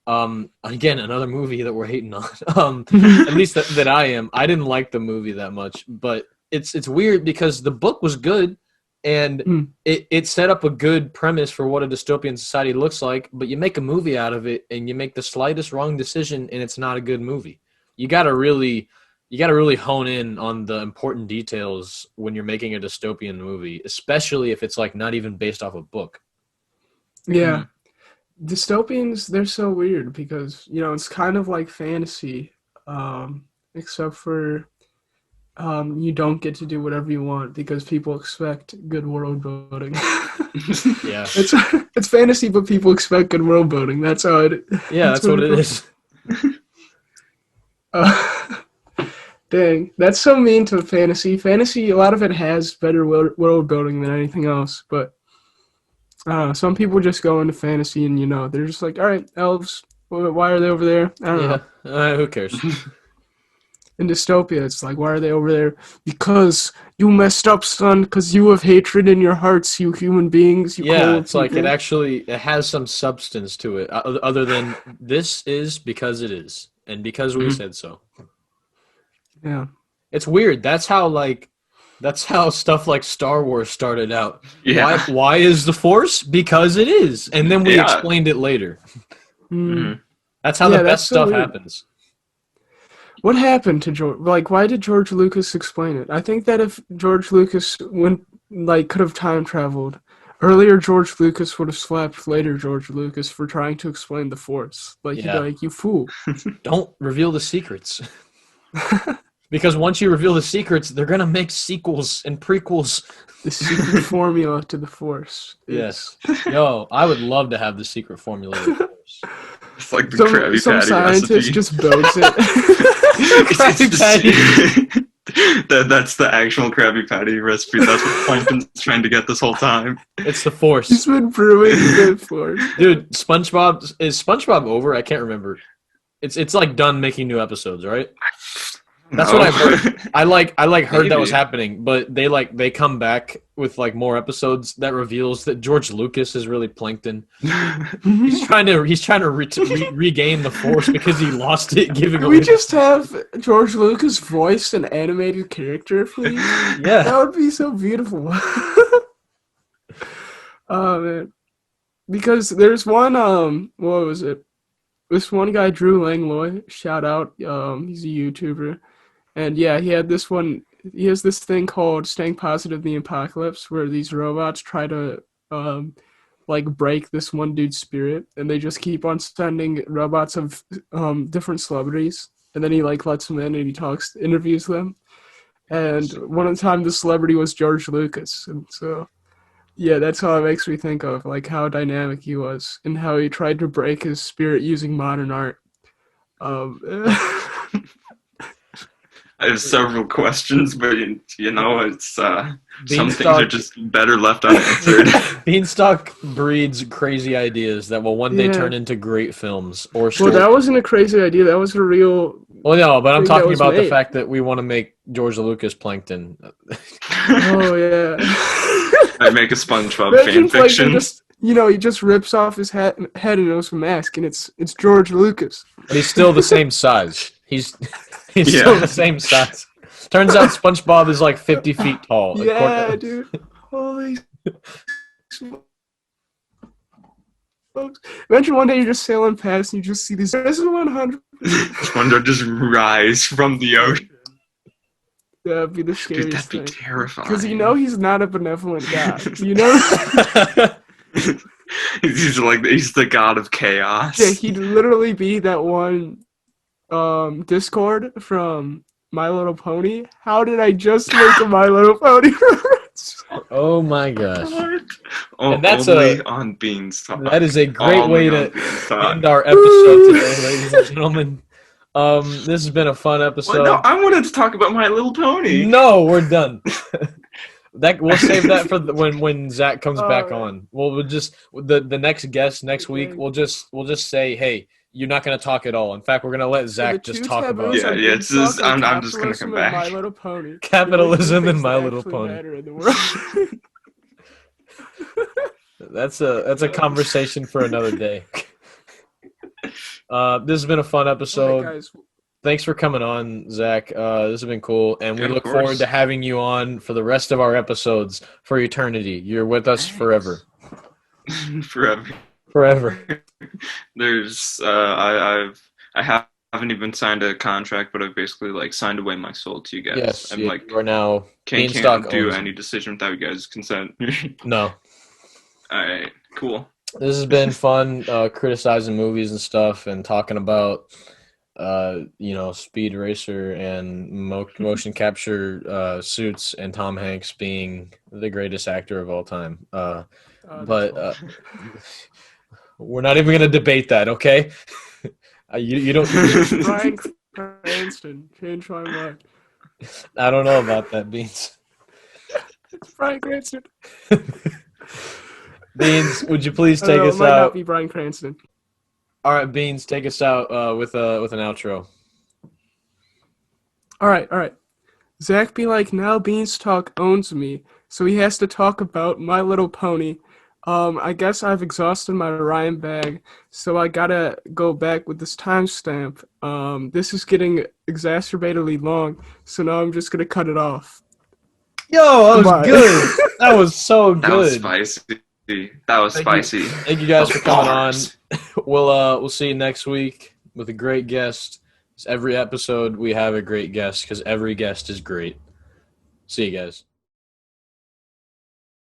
Again, another movie that we're hating on. At least that I am. I didn't like the movie that much, but it's weird because the book was good and it set up a good premise for what a dystopian society looks like, but you make a movie out of it and you make the slightest wrong decision and it's not a good movie. You gotta really hone in on the important details when you're making a dystopian movie, especially if it's like not even based off a book. Yeah. Dystopians, they're so weird because, it's kind of like fantasy, except for you don't get to do whatever you want because people expect good world building. Yeah. It's fantasy, but people expect good world building. That's how it. Yeah, that's what it is. Dang, that's so mean to fantasy. Fantasy, a lot of it has better world building than anything else, but some people just go into fantasy and, they're just like, all right, elves, why are they over there? I don't know. Who cares? In dystopia, it's like, why are they over there? Because you messed up, son, because you have hatred in your hearts, you human beings. You Yeah, cold it's like people. it has some substance to it, other than this is because it is, and because we said so. Yeah. It's weird. That's how stuff like Star Wars started out. Yeah. Why is the Force? Because it is. And then we explained it later. Mhm. That's how the best stuff happens. What happened to George? Like, why did George Lucas explain it? I think that if George Lucas could have time traveled, earlier George Lucas would have slapped later George Lucas for trying to explain the Force. Like, he'd be like, you fool. Don't reveal the secrets. Because once you reveal the secrets, they're going to make sequels and prequels. The secret formula to the Force. Yes. Yo, I would love to have the secret formula to the Force. It's like the Krabby some Patty scientist recipe. just builds it. That's the actual Krabby Patty recipe. That's what Plankton's trying to get this whole time. It's the Force. He's been brewing the Force. Dude, is SpongeBob over? I can't remember. It's like done making new episodes, right? That's what I've heard. I heard that was happening, but they come back with like more episodes that reveals that George Lucas is really Plankton. He's trying to regain the Force because he lost it giving Can away. we just have George Lucas voice an animated character, please? Yeah, that would be so beautiful. Oh man, because there's one what was it? This one guy, Drew Langlois, shout out. He's a YouTuber. And yeah, he has this thing called Staying Positive in the Apocalypse, where these robots try to break this one dude's spirit, and they just keep on sending robots of different celebrities, and then he lets them in and he interviews them. And one time the celebrity was George Lucas, and so yeah, that's how it makes me think of like how dynamic he was and how he tried to break his spirit using modern art. I have several questions, but it's some things are just better left unanswered. BeansTalk breeds crazy ideas that will one day turn into great films or stories. Well, that wasn't a crazy idea. That was a real. Well, no, but I'm talking about the fact that we want to make George Lucas Plankton. Oh yeah. I make a SpongeBob fan fiction. He just rips off his head and it was a mask, and it's George Lucas. But he's still the same size. He's still the same size. Turns out SpongeBob is like 50 feet tall. Yeah, dude. Holy smokes. Imagine one day you're just sailing past and you just see these 100. SpongeBob just rise from the ocean. That'd be the scariest Dude, that'd be thing. terrifying. Because he's not a benevolent guy. He's the god of chaos. Yeah, he'd literally be that one Discord from My Little Pony. How did I just make a My Little Pony reference? Oh my gosh. And that's only on BeansTalk. That is a great way to end our episode today, ladies and gentlemen. This has been a fun episode. Well, no, I wanted to talk about My Little Pony. No, we're done. We'll save that for when Zach comes back on. We'll just the next guest next week. We'll just say, hey, you're not going to talk at all. In fact, we're going to let Zach just talk about it. Yeah. It's just I'm just going to come back. My Little Pony. Capitalism and My Little Pony. That's a conversation for another day. This has been a fun episode. Right, Thanks for coming on, Zach. This has been cool, and we look forward to having you on for the rest of our episodes for eternity. You're with us forever. Forever. There's I haven't even signed a contract, but I've basically signed away my soul to you guys. Yes, I'm you are now. Can't do any decision without you guys' consent. No. All right. Cool. This has been fun, criticizing movies and stuff, and talking about, Speed Racer and motion capture suits, and Tom Hanks being the greatest actor of all time. But we're not even going to debate that, okay? You don't. Bryan Cranston, change my mind. I don't know about that, Beans. It's Bryan Cranston. Beans, would you please take us it might out? Not be Bryan Cranston. All right, Beans, take us out with an outro. All right. Zach be like, now BeansTalk owns me, so he has to talk about My Little Pony. I guess I've exhausted my rhyme bag, so I gotta go back with this timestamp. This is getting exacerbatedly long, so now I'm just gonna cut it off. Yo, that was good. That was so good. That was spicy. That was spicy. Thank you guys for coming on. We'll see you next week. with a great guest. Every episode we have a great guest because every guest is great. See you guys.